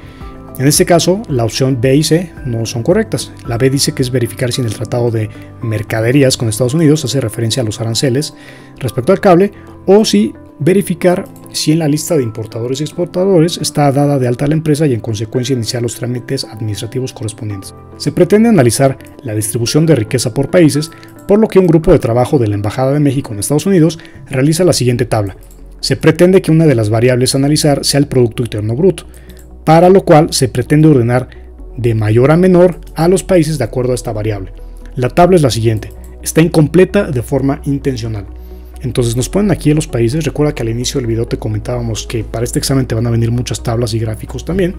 En este caso, la opción B y C no son correctas. La B dice que es verificar si en el Tratado de Mercaderías con Estados Unidos se hace referencia a los aranceles respecto al cable, o si verificar si en la lista de importadores y exportadores está dada de alta la empresa y en consecuencia iniciar los trámites administrativos correspondientes. Se pretende analizar la distribución de riqueza por países, por lo que un grupo de trabajo de la Embajada de México en Estados Unidos realiza la siguiente tabla. Se pretende que una de las variables a analizar sea el Producto Interno Bruto, para lo cual se pretende ordenar de mayor a menor a los países de acuerdo a esta variable. La tabla es la siguiente, está incompleta de forma intencional. Entonces nos ponen aquí los países. Recuerda que al inicio del video te comentábamos que para este examen te van a venir muchas tablas y gráficos también.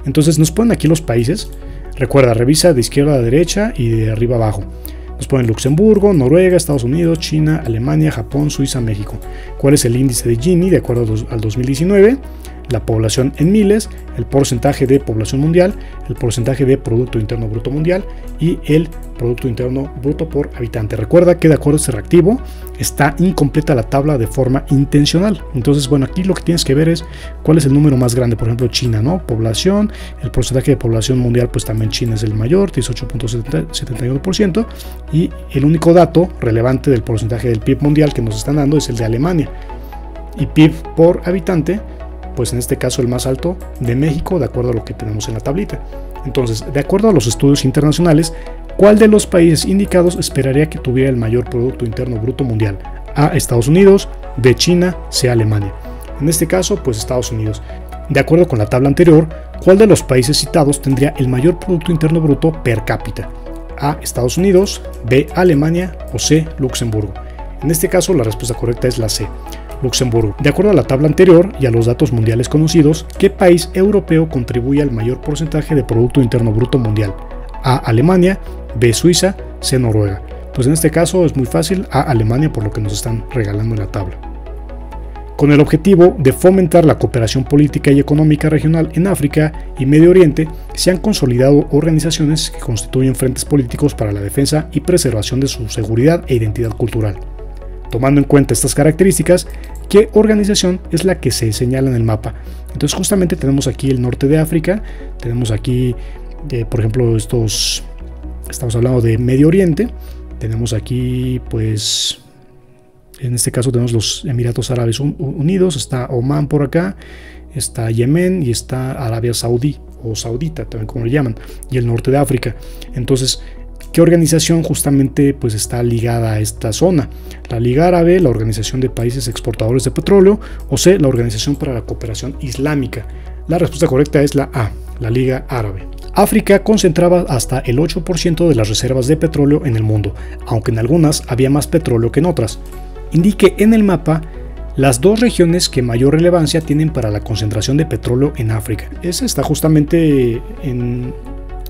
Entonces nos ponen aquí los países. Recuerda, revisa de izquierda a derecha y de arriba abajo. Nos ponen Luxemburgo, Noruega, Estados Unidos, China, Alemania, Japón, Suiza, México. ¿Cuál es el índice de Gini de acuerdo al 2019? La población en miles, el porcentaje de población mundial, el porcentaje de Producto Interno Bruto mundial y el Producto Interno Bruto por habitante. Recuerda que de acuerdo a este reactivo está incompleta la tabla de forma intencional. Entonces, bueno, aquí lo que tienes que ver es cuál es el número más grande. Por ejemplo, China, ¿no? Población, el porcentaje de población mundial, pues también China es el mayor, 18.71%. Y el único dato relevante del porcentaje del PIB mundial que nos están dando es el de Alemania. Y PIB por habitante, pues en este caso el más alto de México, de acuerdo a lo que tenemos en la tablita. Entonces, de acuerdo a los estudios internacionales, ¿cuál de los países indicados esperaría que tuviera el mayor Producto Interno Bruto mundial? A. Estados Unidos, B. China, C. Alemania. En este caso, pues Estados Unidos. De acuerdo con la tabla anterior, ¿cuál de los países citados tendría el mayor Producto Interno Bruto per cápita? A. Estados Unidos, B. Alemania o C. Luxemburgo. En este caso, la respuesta correcta es la C. Luxemburgo. De acuerdo a la tabla anterior y a los datos mundiales conocidos, ¿qué país europeo contribuye al mayor porcentaje de Producto Interno Bruto mundial? A. Alemania, B. Suiza, C. Noruega. Pues en este caso es muy fácil, A. Alemania, por lo que nos están regalando en la tabla. Con el objetivo de fomentar la cooperación política y económica regional en África y Medio Oriente, se han consolidado organizaciones que constituyen frentes políticos para la defensa y preservación de su seguridad e identidad cultural. Tomando en cuenta estas características, ¿qué organización es la que se señala en el mapa? Entonces justamente tenemos aquí el norte de África, tenemos aquí, por ejemplo, estamos hablando de Medio Oriente, tenemos aquí, pues, en este caso tenemos los Emiratos Árabes Unidos, está Omán por acá, está Yemen y está Arabia Saudí, o Saudita, también como le llaman, y el norte de África. Entonces, ¿qué organización justamente pues está ligada a esta zona? La Liga Árabe, la Organización de Países Exportadores de Petróleo, o C, la Organización para la Cooperación Islámica. La respuesta correcta es la A, la Liga Árabe. África concentraba hasta el 8% de las reservas de petróleo en el mundo, aunque en algunas había más petróleo que en otras. Indique en el mapa las dos regiones que mayor relevancia tienen para la concentración de petróleo en África. Esa está justamente en...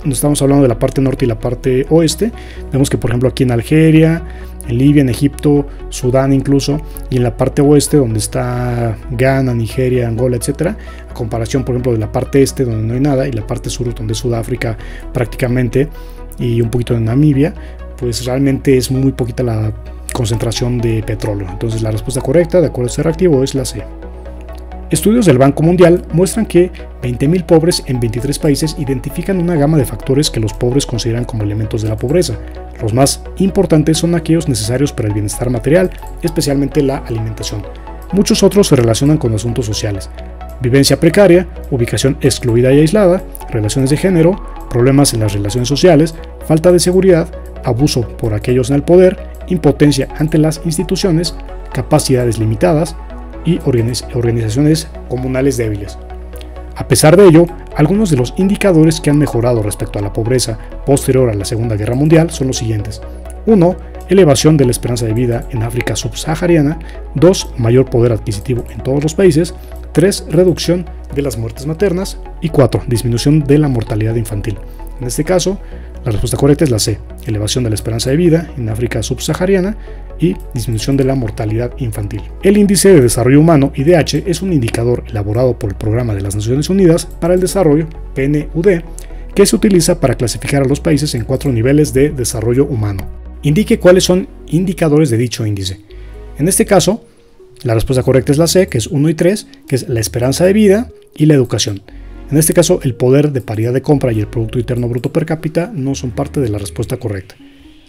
Estamos hablando de la parte norte y la parte oeste. Vemos que por ejemplo aquí en Algeria, en Libia, en Egipto, Sudán incluso, y en la parte oeste donde está Ghana, Nigeria, Angola, etcétera, a comparación por ejemplo de la parte este donde no hay nada y la parte sur donde es Sudáfrica prácticamente y un poquito de Namibia, pues realmente es muy poquita la concentración de petróleo. Entonces la respuesta correcta de acuerdo a este reactivo es la C. Estudios del Banco Mundial muestran que 20.000 pobres en 23 países identifican una gama de factores que los pobres consideran como elementos de la pobreza. Los más importantes son aquellos necesarios para el bienestar material, especialmente la alimentación. Muchos otros se relacionan con asuntos sociales: vivencia precaria, ubicación excluida y aislada, relaciones de género, problemas en las relaciones sociales, falta de seguridad, abuso por aquellos en el poder, impotencia ante las instituciones, capacidades limitadas y organizaciones comunales débiles. A pesar de ello, algunos de los indicadores que han mejorado respecto a la pobreza posterior a la Segunda Guerra Mundial son los siguientes. 1. Elevación de la esperanza de vida en África subsahariana. 2. Mayor poder adquisitivo en todos los países. 3. Reducción de las muertes maternas. Y 4. Disminución de la mortalidad infantil. En este caso, la respuesta correcta es la C. Elevación de la esperanza de vida en África subsahariana y disminución de la mortalidad infantil. El Índice de Desarrollo Humano, IDH, es un indicador elaborado por el Programa de las Naciones Unidas para el Desarrollo, PNUD, que se utiliza para clasificar a los países en 4 niveles de desarrollo humano. Indique cuáles son indicadores de dicho índice. En este caso, la respuesta correcta es la C, que es 1 y 3, que es la esperanza de vida y la educación. En este caso, el poder de paridad de compra y el Producto Interno Bruto per cápita no son parte de la respuesta correcta.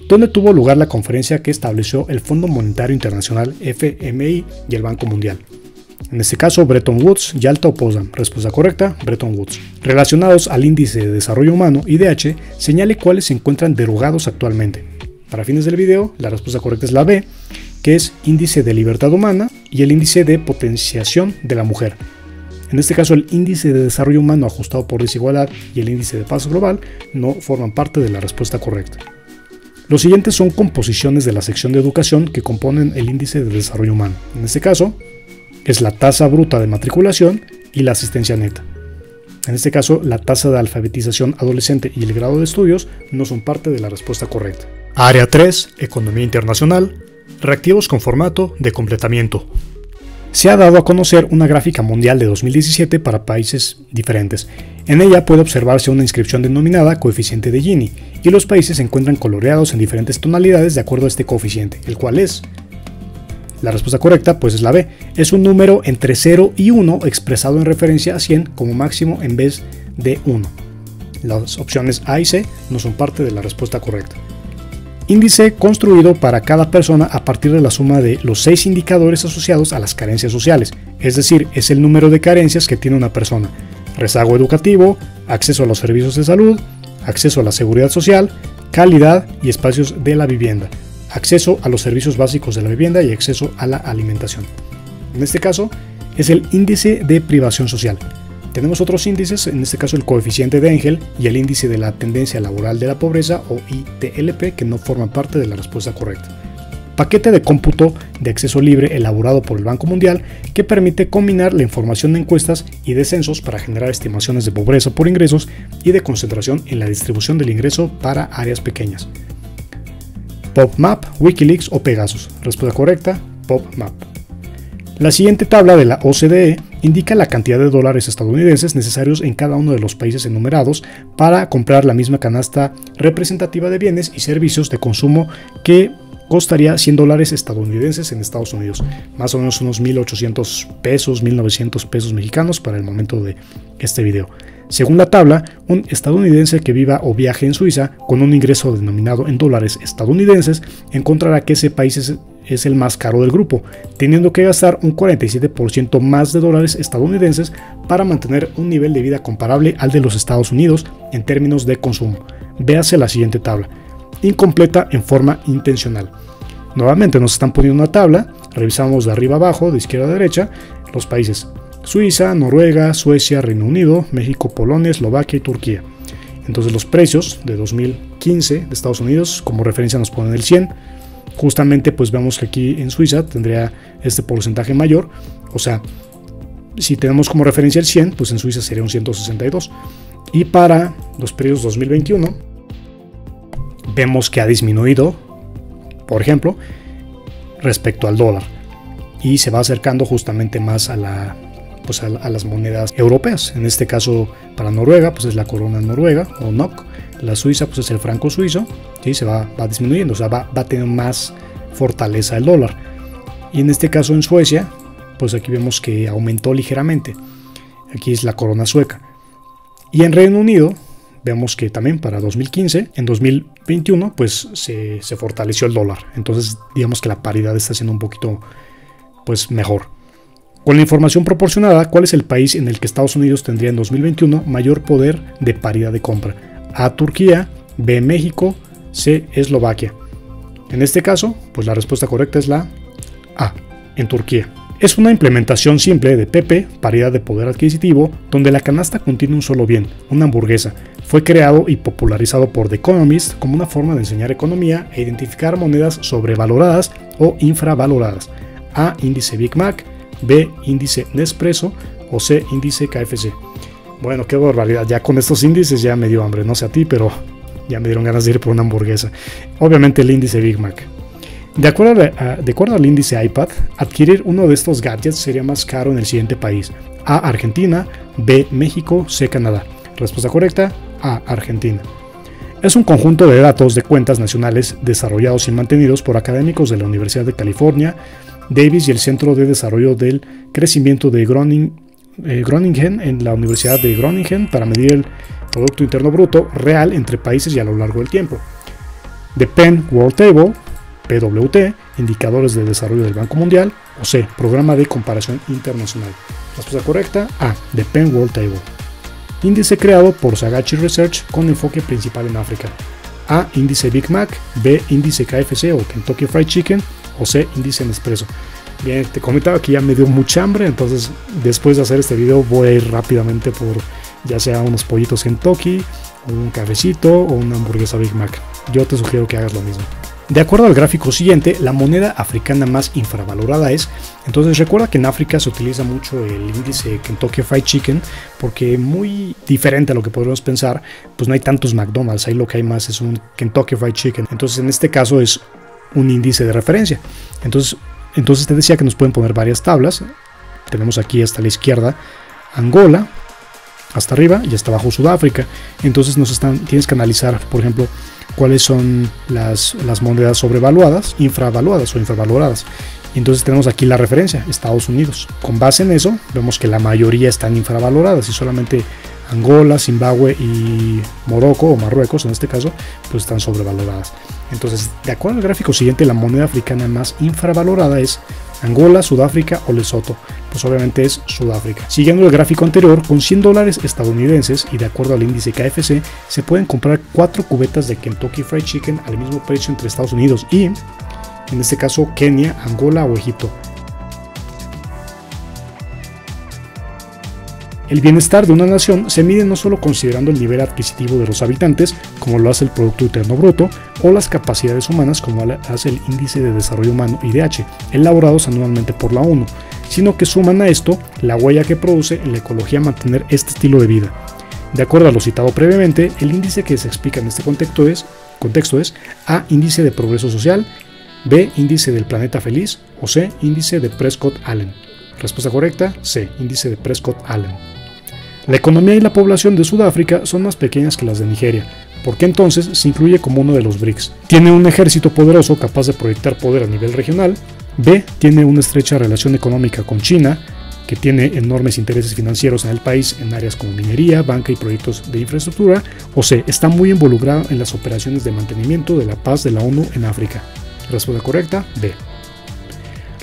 ¿Dónde tuvo lugar la conferencia que estableció el Fondo Monetario Internacional, FMI, y el Banco Mundial? En este caso, Bretton Woods, Yalta o Potsdam. Respuesta correcta, Bretton Woods. Relacionados al Índice de Desarrollo Humano, IDH, señale cuáles se encuentran derogados actualmente. Para fines del video, la respuesta correcta es la B, que es Índice de Libertad Humana y el Índice de Potenciación de la Mujer. En este caso, el Índice de Desarrollo Humano ajustado por desigualdad y el Índice de Paz Global no forman parte de la respuesta correcta. Los siguientes son composiciones de la sección de educación que componen el Índice de Desarrollo Humano. En este caso, es la tasa bruta de matriculación y la asistencia neta. En este caso, la tasa de alfabetización adolescente y el grado de estudios no son parte de la respuesta correcta. Área 3, Economía Internacional, reactivos con formato de completamiento. Se ha dado a conocer una gráfica mundial de 2017 para países diferentes. En ella puede observarse una inscripción denominada coeficiente de Gini, y los países se encuentran coloreados en diferentes tonalidades de acuerdo a este coeficiente, el cual es... La respuesta correcta pues es la B, es un número entre 0 y 1 expresado en referencia a 100 como máximo en vez de 1. Las opciones A y C no son parte de la respuesta correcta. Índice construido para cada persona a partir de la suma de los 6 indicadores asociados a las carencias sociales, es decir, es el número de carencias que tiene una persona: rezago educativo, acceso a los servicios de salud, acceso a la seguridad social, calidad y espacios de la vivienda, acceso a los servicios básicos de la vivienda y acceso a la alimentación. En este caso, es el índice de privación social. Tenemos otros índices, en este caso el coeficiente de Engel y el índice de la tendencia laboral de la pobreza o ITLP, que no forman parte de la respuesta correcta. Paquete de cómputo de acceso libre elaborado por el Banco Mundial que permite combinar la información de encuestas y de censos para generar estimaciones de pobreza por ingresos y de concentración en la distribución del ingreso para áreas pequeñas. PopMap, Wikileaks o Pegasus. Respuesta correcta, PopMap. La siguiente tabla de la OCDE indica la cantidad de dólares estadounidenses necesarios en cada uno de los países enumerados para comprar la misma canasta representativa de bienes y servicios de consumo que costaría $100 estadounidenses en Estados Unidos, más o menos unos 1.800 pesos, 1.900 pesos mexicanos para el momento de este video. Según la tabla, un estadounidense que viva o viaje en Suiza con un ingreso denominado en dólares estadounidenses encontrará que ese país es el más caro del grupo, teniendo que gastar un 47% más de dólares estadounidenses para mantener un nivel de vida comparable al de los Estados Unidos en términos de consumo. Véase la siguiente tabla, incompleta en forma intencional. Nuevamente nos están poniendo una tabla, revisamos de arriba abajo, de izquierda a derecha, los países Suiza, Noruega, Suecia, Reino Unido, México, Polonia, Eslovaquia y Turquía. Entonces los precios de 2015 de Estados Unidos, como referencia nos ponen el 100. Justamente pues vemos que aquí en Suiza tendría este porcentaje mayor, o sea, si tenemos como referencia el 100, pues en Suiza sería un 162. Y para los periodos 2021 vemos que ha disminuido, por ejemplo, respecto al dólar, y se va acercando justamente más a las monedas europeas. En este caso para Noruega pues es la corona noruega o NOK, la Suiza pues es el franco suizo, ¿sí? Se va disminuyendo, o sea va a tener más fortaleza el dólar. Y en este caso en Suecia pues aquí vemos que aumentó ligeramente, aquí es la corona sueca. Y en Reino Unido vemos que también para 2015, en 2021 pues se fortaleció el dólar, entonces digamos que la paridad está siendo un poquito pues mejor. Con la información proporcionada, ¿cuál es el país en el que Estados Unidos tendría en 2021 mayor poder de paridad de compra? A, Turquía, B, México, C, Eslovaquia. En este caso, pues la respuesta correcta es la A, en Turquía. Es una implementación simple de PP, paridad de poder adquisitivo, donde la canasta contiene un solo bien, una hamburguesa. Fue creado y popularizado por The Economist como una forma de enseñar economía e identificar monedas sobrevaloradas o infravaloradas. A. Índice Big Mac, B. Índice Nespresso o C. Índice KFC. Bueno, qué barbaridad, ya con estos índices ya me dio hambre, no sé a ti, pero ya me dieron ganas de ir por una hamburguesa. Obviamente el índice Big Mac. De acuerdo al índice iPad, adquirir uno de estos gadgets sería más caro en el siguiente país: A. Argentina, B. México, C. Canadá. Respuesta correcta: A. Argentina. Es un conjunto de datos de cuentas nacionales desarrollados y mantenidos por académicos de la Universidad de California, Davis y el Centro de Desarrollo del Crecimiento de Groningen en la Universidad de Groningen para medir el Producto Interno Bruto real entre países y a lo largo del tiempo. The Penn World Table, PWT, Indicadores de Desarrollo del Banco Mundial, o C. Programa de Comparación Internacional. Respuesta correcta: A. The Penn World Table. Índice creado por Sagachi Research con enfoque principal en África. A. Índice Big Mac, B. Índice KFC o Kentucky Fried Chicken, o C. Índice Nespresso. Bien, te comentaba que ya me dio mucha hambre, entonces después de hacer este video voy a ir rápidamente por ya sea unos pollitos Kentucky, un cafecito o una hamburguesa Big Mac. Yo te sugiero que hagas lo mismo. De acuerdo al gráfico siguiente, la moneda africana más infravalorada es, entonces recuerda que en África se utiliza mucho el índice Kentucky Fried Chicken porque muy diferente a lo que podríamos pensar, pues no hay tantos McDonald's, ahí lo que hay más es un Kentucky Fried Chicken, entonces en este caso es un índice de referencia. Entonces te decía que nos pueden poner varias tablas, tenemos aquí hasta la izquierda Angola, hasta arriba y hasta abajo Sudáfrica, entonces tienes que analizar, por ejemplo, cuáles son las monedas sobrevaluadas, infravaluadas o infravaloradas. Entonces tenemos aquí la referencia, Estados Unidos. Con base en eso, vemos que la mayoría están infravaloradas y solamente Angola, Zimbabue y Morocco o Marruecos en este caso, pues están sobrevaloradas. Entonces, de acuerdo al gráfico siguiente, la moneda africana más infravalorada es Angola, Sudáfrica o Lesoto. Pues obviamente es Sudáfrica. Siguiendo el gráfico anterior, con $100 estadounidenses y de acuerdo al índice KFC, se pueden comprar 4 cubetas de Kentucky Fried Chicken al mismo precio entre Estados Unidos y, en este caso, Kenia, Angola o Egipto. El bienestar de una nación se mide no solo considerando el nivel adquisitivo de los habitantes, como lo hace el Producto Interno Bruto, o las capacidades humanas, como lo hace el Índice de Desarrollo Humano IDH, elaborados anualmente por la ONU, sino que suman a esto la huella que produce en la ecología mantener este estilo de vida. De acuerdo a lo citado previamente, el índice que se explica en este contexto es A. Índice de Progreso Social, B. Índice del Planeta Feliz o C. Índice de Prescott-Allen. Respuesta correcta, C. Índice de Prescott-Allen. La economía y la población de Sudáfrica son más pequeñas que las de Nigeria, porque entonces se incluye como uno de los BRICS. Tiene un ejército poderoso capaz de proyectar poder a nivel regional. B. Tiene una estrecha relación económica con China, que tiene enormes intereses financieros en el país en áreas como minería, banca y proyectos de infraestructura. O C. Está muy involucrado en las operaciones de mantenimiento de la paz de la ONU en África. Respuesta correcta, B.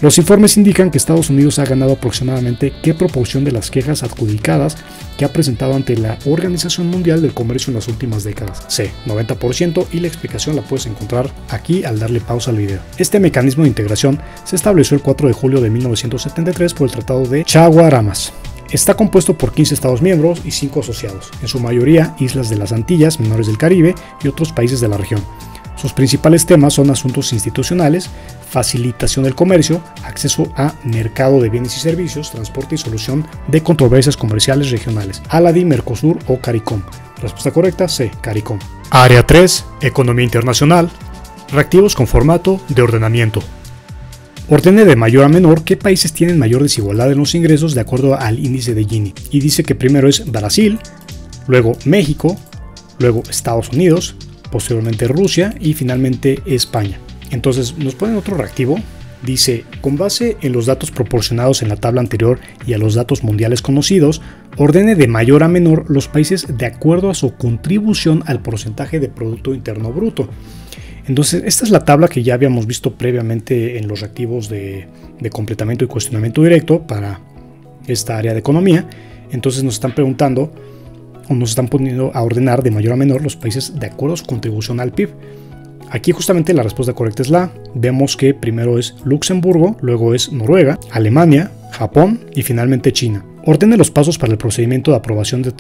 Los informes indican que Estados Unidos ha ganado aproximadamente qué proporción de las quejas adjudicadas que ha presentado ante la Organización Mundial del Comercio en las últimas décadas. C, 90%, y la explicación la puedes encontrar aquí al darle pausa al video. Este mecanismo de integración se estableció el 4 de julio de 1973 por el Tratado de Chaguaramas. Está compuesto por 15 Estados miembros y 5 asociados, en su mayoría islas de las Antillas Menores del Caribe y otros países de la región. Sus principales temas son asuntos institucionales, facilitación del comercio, acceso a mercado de bienes y servicios, transporte y solución de controversias comerciales regionales, ALADI, Mercosur o CARICOM. Respuesta correcta, C, CARICOM. Área 3, Economía Internacional, reactivos con formato de ordenamiento. Ordene de mayor a menor qué países tienen mayor desigualdad en los ingresos de acuerdo al índice de Gini. Y dice que primero es Brasil, luego México, luego Estados Unidos, posteriormente Rusia y finalmente España. Entonces nos ponen otro reactivo. Dice, con base en los datos proporcionados en la tabla anterior y a los datos mundiales conocidos, ordene de mayor a menor los países de acuerdo a su contribución al porcentaje de Producto Interno Bruto. Entonces esta es la tabla que ya habíamos visto previamente en los reactivos de completamiento y cuestionamiento directo para esta área de economía. Entonces nos están preguntando o nos están poniendo a ordenar de mayor a menor los países de acuerdo a su contribución al PIB. Aquí justamente la respuesta correcta es la A. Vemos que primero es Luxemburgo, luego es Noruega, Alemania, Japón y finalmente China. Ordene los pasos para el procedimiento de aprobación de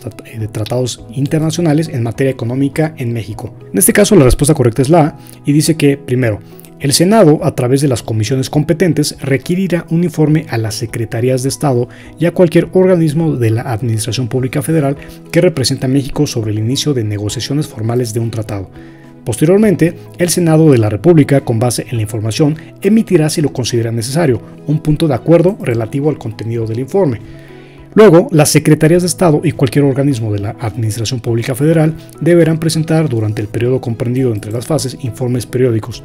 tratados internacionales en materia económica en México. En este caso la respuesta correcta es la A y dice que primero, el Senado, a través de las comisiones competentes, requerirá un informe a las secretarías de Estado y a cualquier organismo de la Administración Pública Federal que represente a México sobre el inicio de negociaciones formales de un tratado. Posteriormente, el Senado de la República, con base en la información, emitirá, si lo considera necesario, un punto de acuerdo relativo al contenido del informe. Luego, las secretarías de Estado y cualquier organismo de la Administración Pública Federal deberán presentar durante el periodo comprendido entre las fases informes periódicos.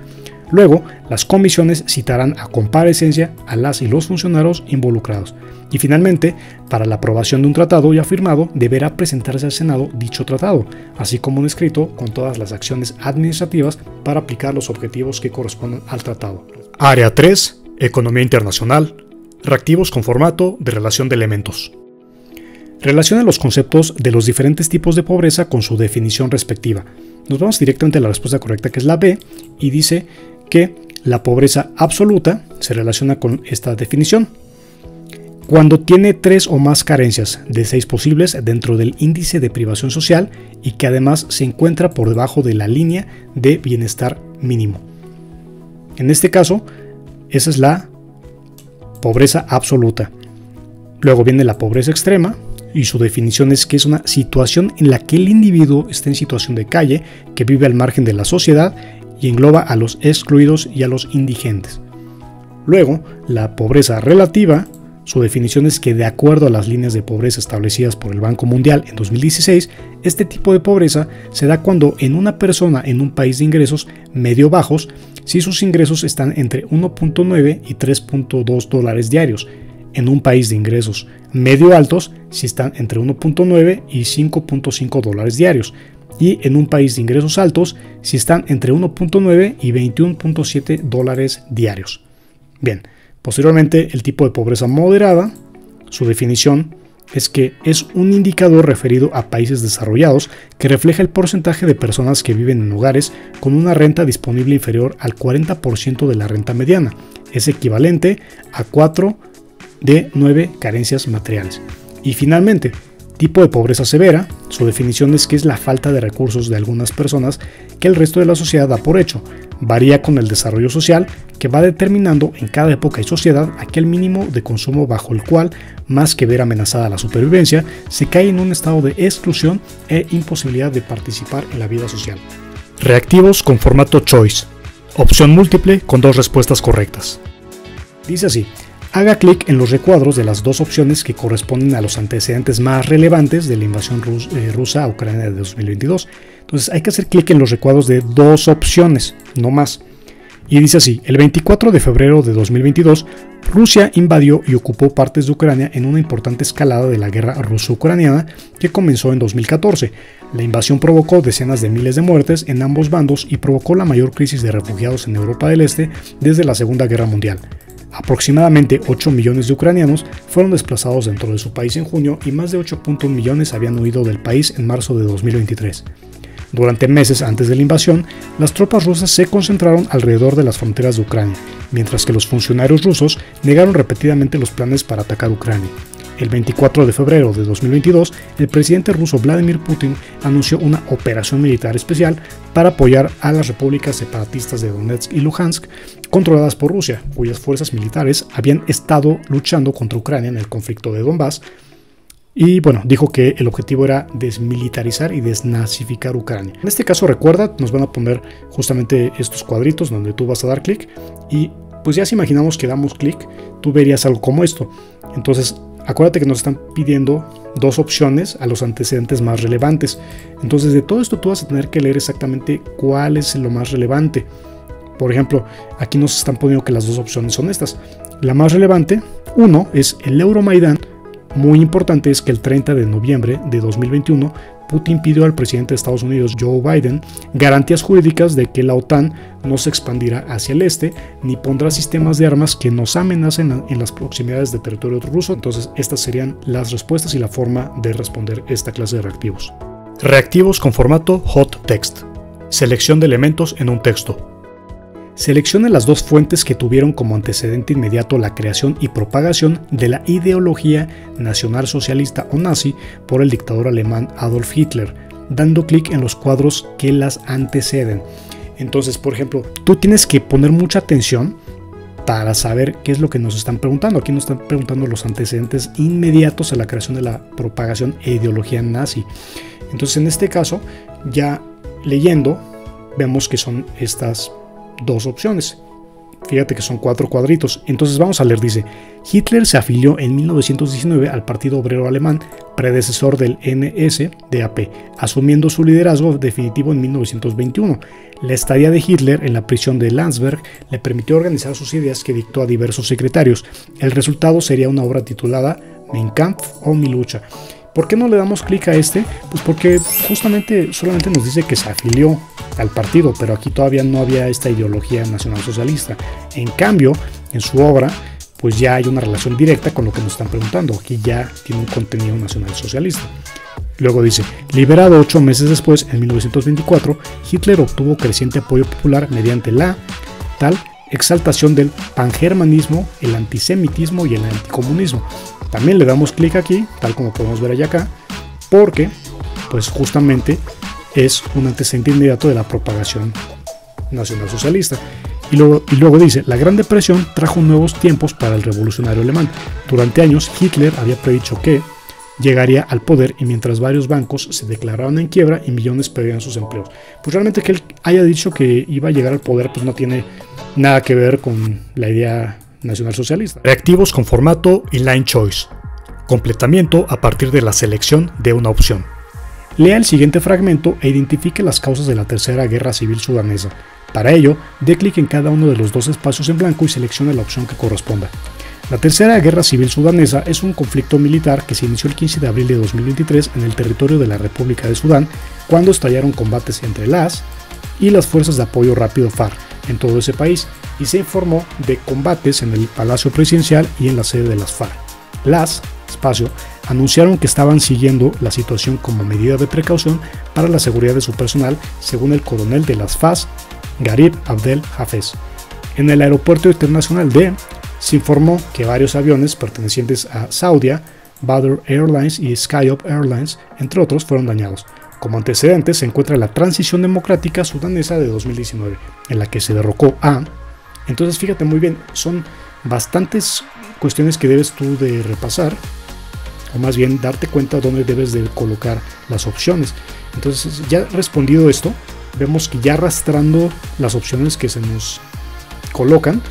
Luego, las comisiones citarán a comparecencia a las y los funcionarios involucrados. Y finalmente, para la aprobación de un tratado ya firmado, deberá presentarse al Senado dicho tratado, así como un escrito con todas las acciones administrativas para aplicar los objetivos que correspondan al tratado. Área 3. Economía internacional. Reactivos con formato de relación de elementos. Relaciona los conceptos de los diferentes tipos de pobreza con su definición respectiva. Nos vamos directamente a la respuesta correcta, que es la B, y dice que la pobreza absoluta se relaciona con esta definición cuando tiene 3 o más carencias de 6 posibles dentro del índice de privación social y que además se encuentra por debajo de la línea de bienestar mínimo. En este caso, esa es la pobreza absoluta. Luego viene la pobreza extrema, y su definición es que es una situación en la que el individuo está en situación de calle, que vive al margen de la sociedad y engloba a los excluidos y a los indigentes. Luego, la pobreza relativa, su definición es que de acuerdo a las líneas de pobreza establecidas por el Banco Mundial en 2016, este tipo de pobreza se da cuando en una persona en un país de ingresos medio bajos, si sus ingresos están entre 1.9 y 3.2 dólares diarios, en un país de ingresos medio altos si están entre 1.9 y 5.5 dólares diarios, y en un país de ingresos altos si están entre 1.9 y 21.7 dólares diarios. Bien, posteriormente el tipo de pobreza moderada, su definición es que es un indicador referido a países desarrollados que refleja el porcentaje de personas que viven en hogares con una renta disponible inferior al 40% de la renta mediana. Es equivalente a 4 de 9 carencias materiales. Y finalmente, tipo de pobreza severa, su definición es que es la falta de recursos de algunas personas que el resto de la sociedad da por hecho. Varía con el desarrollo social, que va determinando en cada época y sociedad aquel mínimo de consumo bajo el cual, más que ver amenazada la supervivencia, se cae en un estado de exclusión e imposibilidad de participar en la vida social. Reactivos con formato choice. Opción múltiple con 2 respuestas correctas. Dice así: haga clic en los recuadros de las 2 opciones que corresponden a los antecedentes más relevantes de la invasión rusa a Ucrania de 2022. Entonces hay que hacer clic en los recuadros de 2 opciones, no más. Y dice así: el 24 de febrero de 2022, Rusia invadió y ocupó partes de Ucrania en una importante escalada de la guerra ruso-ucraniana que comenzó en 2014. La invasión provocó decenas de miles de muertes en ambos bandos y provocó la mayor crisis de refugiados en Europa del Este desde la Segunda Guerra Mundial. Aproximadamente 8 millones de ucranianos fueron desplazados dentro de su país en junio y más de 8.1 millones habían huido del país en marzo de 2023. Durante meses antes de la invasión, las tropas rusas se concentraron alrededor de las fronteras de Ucrania, mientras que los funcionarios rusos negaron repetidamente los planes para atacar Ucrania. El 24 de febrero de 2022, el presidente ruso Vladimir Putin anunció una operación militar especial para apoyar a las repúblicas separatistas de Donetsk y Luhansk, controladas por Rusia, cuyas fuerzas militares habían estado luchando contra Ucrania en el conflicto de Donbass. Y bueno, dijo que el objetivo era desmilitarizar y desnazificar Ucrania. En este caso, recuerda, nos van a poner justamente estos cuadritos donde tú vas a dar clic y pues ya si imaginamos que damos clic, tú verías algo como esto. Entonces, acuérdate que nos están pidiendo 2 opciones a los antecedentes más relevantes. Entonces, de todo esto tú vas a tener que leer exactamente cuál es lo más relevante. Por ejemplo, aquí nos están poniendo que las 2 opciones son estas. La más relevante, 1, es el Euromaidán. Muy importante es que el 30 de noviembre de 2021, Putin pidió al presidente de Estados Unidos, Joe Biden, garantías jurídicas de que la OTAN no se expandirá hacia el este, ni pondrá sistemas de armas que nos amenacen en las proximidades de territorio ruso. Entonces, estas serían las respuestas y la forma de responder esta clase de reactivos. Reactivos con formato hot text. Selección de elementos en un texto. Seleccione las dos fuentes que tuvieron como antecedente inmediato la creación y propagación de la ideología nacionalsocialista o nazi por el dictador alemán Adolf Hitler, dando clic en los cuadros que las anteceden. Entonces, por ejemplo, tú tienes que poner mucha atención para saber qué es lo que nos están preguntando. Aquí nos están preguntando los antecedentes inmediatos a la creación de la propagación e ideología nazi. Entonces, en este caso, ya leyendo, vemos que son estas dos opciones. Fíjate que son 4 cuadritos. Entonces vamos a leer, dice: Hitler se afilió en 1919 al Partido Obrero Alemán, predecesor del NSDAP, asumiendo su liderazgo definitivo en 1921. La estadía de Hitler en la prisión de Landsberg le permitió organizar sus ideas, que dictó a diversos secretarios. El resultado sería una obra titulada Mein Kampf o Mi lucha. ¿Por qué no le damos clic a este? Pues porque justamente solamente nos dice que se afilió al partido, pero aquí todavía no había esta ideología nacionalsocialista. En cambio, en su obra, pues ya hay una relación directa con lo que nos están preguntando. Aquí ya tiene un contenido nacionalsocialista. Luego dice: liberado 8 meses después, en 1924, Hitler obtuvo creciente apoyo popular mediante la tal exaltación del pangermanismo, el antisemitismo y el anticomunismo. También le damos clic aquí, tal como podemos ver allá acá, porque pues justamente es un antecedente inmediato de la propagación nacionalsocialista. Y luego dice: la Gran Depresión trajo nuevos tiempos para el revolucionario alemán. Durante años Hitler había predicho que llegaría al poder, y mientras varios bancos se declaraban en quiebra y millones perdían sus empleos. Pues realmente que él haya dicho que iba a llegar al poder, pues no tiene nada que ver con la idea nacionalsocialista. Reactivos con formato inline choice. Completamiento a partir de la selección de una opción. Lea el siguiente fragmento e identifique las causas de la Tercera Guerra Civil Sudanesa. Para ello, dé clic en cada uno de los 2 espacios en blanco y seleccione la opción que corresponda. La Tercera Guerra Civil Sudanesa es un conflicto militar que se inició el 15 de abril de 2023 en el territorio de la República de Sudán, cuando estallaron combates entre las y las fuerzas de apoyo rápido FARC en todo ese país, y se informó de combates en el Palacio Presidencial y en la sede de las FARC. Las anunciaron que estaban siguiendo la situación como medida de precaución para la seguridad de su personal, según el coronel de las FAS, Garib Abdel Hafez. En el aeropuerto internacional se informó que varios aviones pertenecientes a Saudia, Badr Airlines y Skyop Airlines, entre otros, fueron dañados. Como antecedentes se encuentra la transición democrática sudanesa de 2019, en la que se derrocó a... Entonces fíjate muy bien, son bastantes cuestiones que debes tú de repasar, o más bien darte cuenta dónde debes de colocar las opciones. Entonces, ya respondido esto, vemos que ya arrastrando las opciones que se nos colocan,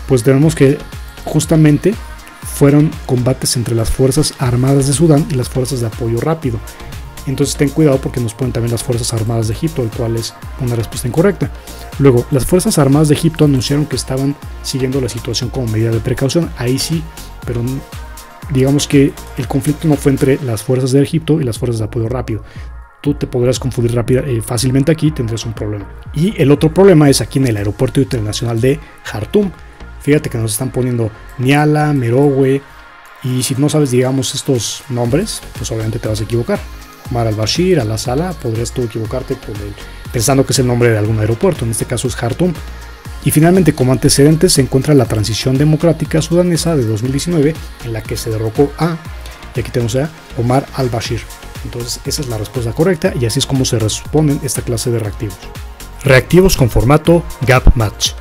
pues tenemos que justamente fueron combates entre las Fuerzas Armadas de Sudán y las Fuerzas de Apoyo Rápido. Entonces ten cuidado porque nos ponen también las Fuerzas Armadas de Egipto, el cual es una respuesta incorrecta. Luego, las Fuerzas Armadas de Egipto anunciaron que estaban siguiendo la situación como medida de precaución. Ahí sí, pero digamos que el conflicto no fue entre las fuerzas de Egipto y las fuerzas de apoyo rápido. Tú te podrás confundir fácilmente aquí, tendrás un problema. Y el otro problema es aquí en el aeropuerto internacional de Jartum. Fíjate que nos están poniendo Niala, Merowe, y si no sabes, digamos, estos nombres, pues obviamente te vas a equivocar. Omar al-Bashir, Al-Asala, podrías tú equivocarte pensando que es el nombre de algún aeropuerto, en este caso es Jartum. Y finalmente, como antecedentes, se encuentra la transición democrática sudanesa de 2019, en la que se derrocó y aquí tenemos a Omar al-Bashir. Entonces esa es la respuesta correcta, y así es como se responden esta clase de reactivos. Reactivos con formato Gap Match.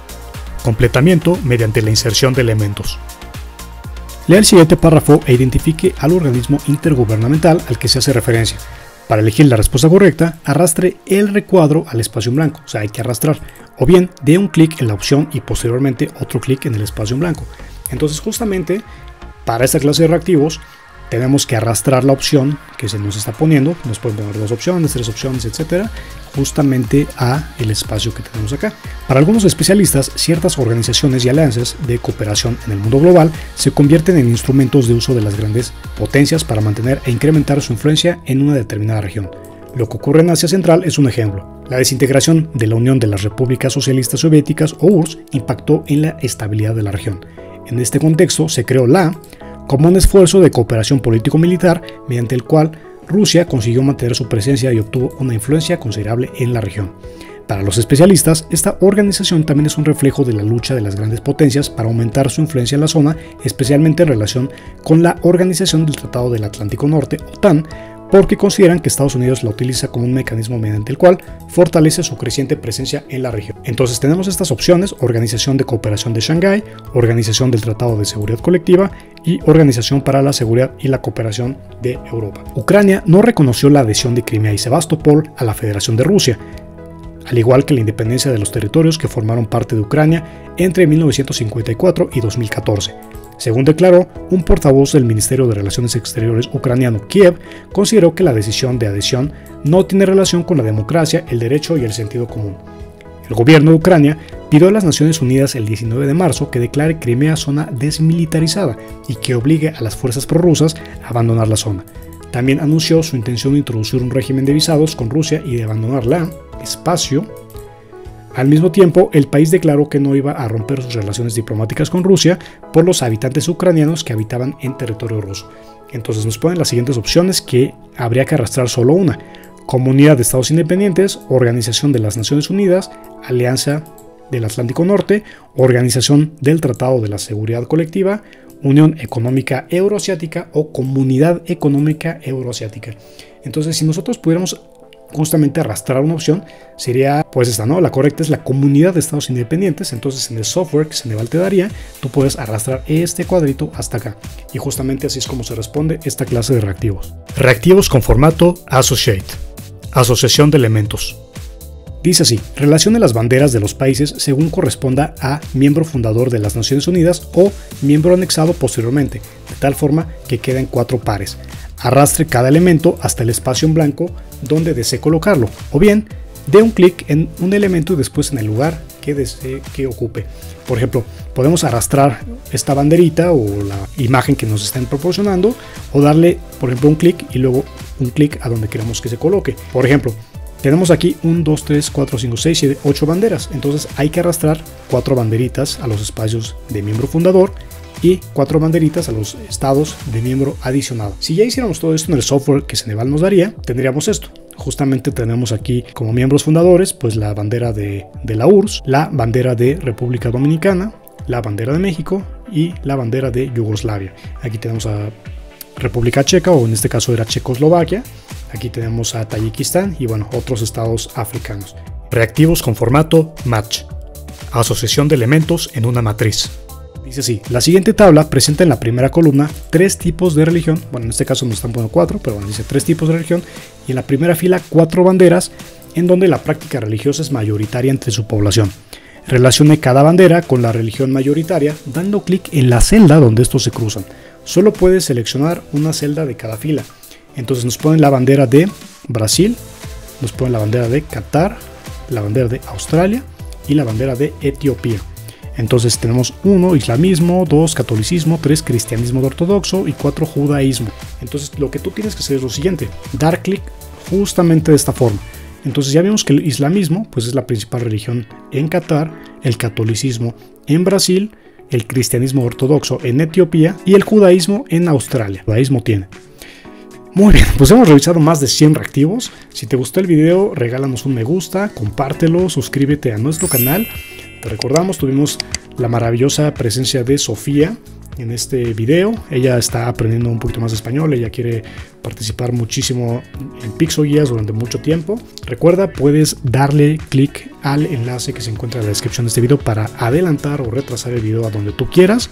Completamiento mediante la inserción de elementos. Lea el siguiente párrafo e identifique al organismo intergubernamental al que se hace referencia. Para elegir la respuesta correcta, arrastre el recuadro al espacio en blanco, o sea, hay que arrastrar, o bien dé un clic en la opción y posteriormente otro clic en el espacio en blanco. Entonces, justamente para esta clase de reactivos tenemos que arrastrar la opción que se nos está poniendo, nos pueden poner 2 opciones, 3 opciones, etcétera, justamente a el espacio que tenemos acá. Para algunos especialistas, ciertas organizaciones y alianzas de cooperación en el mundo global se convierten en instrumentos de uso de las grandes potencias para mantener e incrementar su influencia en una determinada región. Lo que ocurre en Asia Central es un ejemplo. La desintegración de la Unión de las Repúblicas Socialistas Soviéticas, o URSS, impactó en la estabilidad de la región. En este contexto se creó como un esfuerzo de cooperación político-militar mediante el cual Rusia consiguió mantener su presencia y obtuvo una influencia considerable en la región. Para los especialistas, esta organización también es un reflejo de la lucha de las grandes potencias para aumentar su influencia en la zona, especialmente en relación con la Organización del Tratado del Atlántico Norte, OTAN, porque consideran que Estados Unidos la utiliza como un mecanismo mediante el cual fortalece su creciente presencia en la región. Entonces tenemos estas opciones: Organización de Cooperación de Shanghái, Organización del Tratado de Seguridad Colectiva y Organización para la Seguridad y la Cooperación de Europa. Ucrania no reconoció la adhesión de Crimea y Sebastopol a la Federación de Rusia, al igual que la independencia de los territorios que formaron parte de Ucrania entre 1954 y 2014. Según declaró un portavoz del Ministerio de Relaciones Exteriores ucraniano, Kiev consideró que la decisión de adhesión no tiene relación con la democracia, el derecho y el sentido común. El gobierno de Ucrania pidió a las Naciones Unidas el 19 de marzo que declare Crimea zona desmilitarizada y que obligue a las fuerzas prorrusas a abandonar la zona. También anunció su intención de introducir un régimen de visados con Rusia y de abandonarla espacio. Al mismo tiempo, el país declaró que no iba a romper sus relaciones diplomáticas con Rusia por los habitantes ucranianos que habitaban en territorio ruso. Entonces nos ponen las siguientes opciones, que habría que arrastrar solo una: Comunidad de Estados Independientes, Organización de las Naciones Unidas, Alianza del Atlántico Norte, Organización del Tratado de la Seguridad Colectiva, Unión Económica Euroasiática o Comunidad Económica Euroasiática. Entonces, si nosotros pudiéramos justamente arrastrar una opción, sería pues esta, ¿no? La correcta es la Comunidad de Estados Independientes. Entonces, en el software que Ceneval te daría, tú puedes arrastrar este cuadrito hasta acá. Y justamente así es como se responde esta clase de reactivos. Reactivos con formato Associate, asociación de elementos. Dice así: relacione las banderas de los países según corresponda a miembro fundador de las Naciones Unidas o miembro anexado posteriormente, de tal forma que queden 4 pares. Arrastre cada elemento hasta el espacio en blanco donde desee colocarlo, o bien dé un clic en un elemento y después en el lugar que desee que ocupe. Por ejemplo, podemos arrastrar esta banderita o la imagen que nos estén proporcionando, o darle, por ejemplo, un clic y luego un clic a donde queramos que se coloque. Por ejemplo, tenemos aquí 1, 2, 3, 4, 5, 6, 7, 8 banderas. Entonces hay que arrastrar 4 banderitas a los espacios de miembro fundador y 4 banderitas a los estados de miembro adicionado. Si ya hiciéramos todo esto en el software que Ceneval nos daría, tendríamos esto. Justamente tenemos aquí como miembros fundadores pues la bandera de la URSS, la bandera de República Dominicana, la bandera de México y la bandera de Yugoslavia. Aquí tenemos a República Checa, o en este caso era Checoslovaquia. Aquí tenemos a Tayikistán y bueno, otros estados africanos. Reactivos con formato Match, asociación de elementos en una matriz. Dice así: la siguiente tabla presenta en la primera columna 3 tipos de religión. Bueno, en este caso nos están poniendo 4, pero bueno, dice 3 tipos de religión. Y en la primera fila 4 banderas en donde la práctica religiosa es mayoritaria entre su población. Relacione cada bandera con la religión mayoritaria dando clic en la celda donde estos se cruzan. Solo puedes seleccionar una celda de cada fila. Entonces nos ponen la bandera de Brasil, nos ponen la bandera de Qatar, la bandera de Australia y la bandera de Etiopía. Entonces tenemos 1 islamismo, 2 catolicismo, 3 cristianismo ortodoxo y 4 judaísmo. Entonces lo que tú tienes que hacer es lo siguiente: dar clic justamente de esta forma. Entonces ya vimos que el islamismo pues es la principal religión en Qatar, el catolicismo en Brasil, el cristianismo ortodoxo en Etiopía y el judaísmo en Australia. El judaísmo tiene. Muy bien, pues hemos revisado más de 100 reactivos. Si te gustó el video, regálanos un me gusta, compártelo, suscríbete a nuestro canal. Te recordamos, tuvimos la maravillosa presencia de Sofía en este video. Ella está aprendiendo un poquito más de español, ella quiere participar muchísimo en Pixoguías durante mucho tiempo. Recuerda, puedes darle clic al enlace que se encuentra en la descripción de este video para adelantar o retrasar el video a donde tú quieras,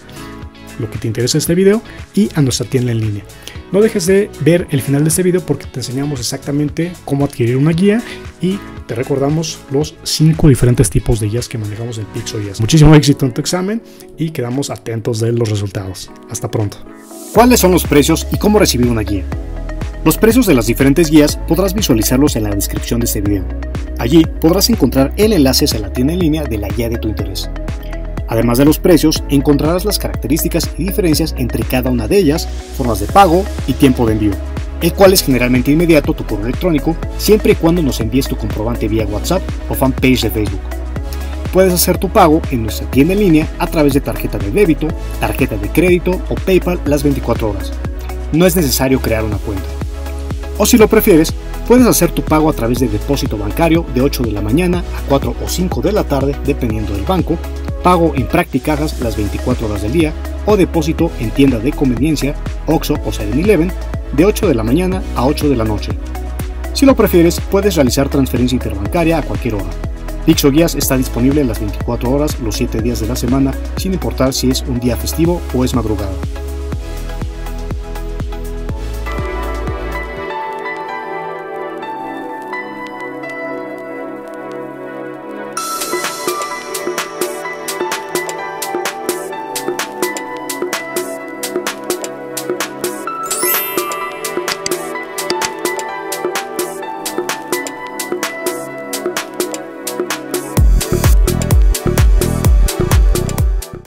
lo que te interesa este video, y a nuestra tienda en línea. No dejes de ver el final de este video porque te enseñamos exactamente cómo adquirir una guía y te recordamos los 5 diferentes tipos de guías que manejamos en Pixoguías. Muchísimo éxito en tu examen y quedamos atentos de los resultados. Hasta pronto. ¿Cuáles son los precios y cómo recibir una guía? Los precios de las diferentes guías podrás visualizarlos en la descripción de este video. Allí podrás encontrar el enlace a la tienda en línea de la guía de tu interés. Además de los precios, encontrarás las características y diferencias entre cada una de ellas, formas de pago y tiempo de envío, el cual es generalmente inmediato tu correo electrónico, siempre y cuando nos envíes tu comprobante vía WhatsApp o fanpage de Facebook. Puedes hacer tu pago en nuestra tienda en línea a través de tarjeta de débito, tarjeta de crédito o PayPal las 24 horas. No es necesario crear una cuenta. O si lo prefieres, puedes hacer tu pago a través de depósito bancario de 8 de la mañana a 4 o 5 de la tarde, dependiendo del banco, pago en Practicajas las 24 horas del día o depósito en tienda de conveniencia, OXXO o 7-Eleven, de 8 de la mañana a 8 de la noche. Si lo prefieres, puedes realizar transferencia interbancaria a cualquier hora. Pixoguías está disponible las 24 horas, los 7 días de la semana, sin importar si es un día festivo o es madrugada.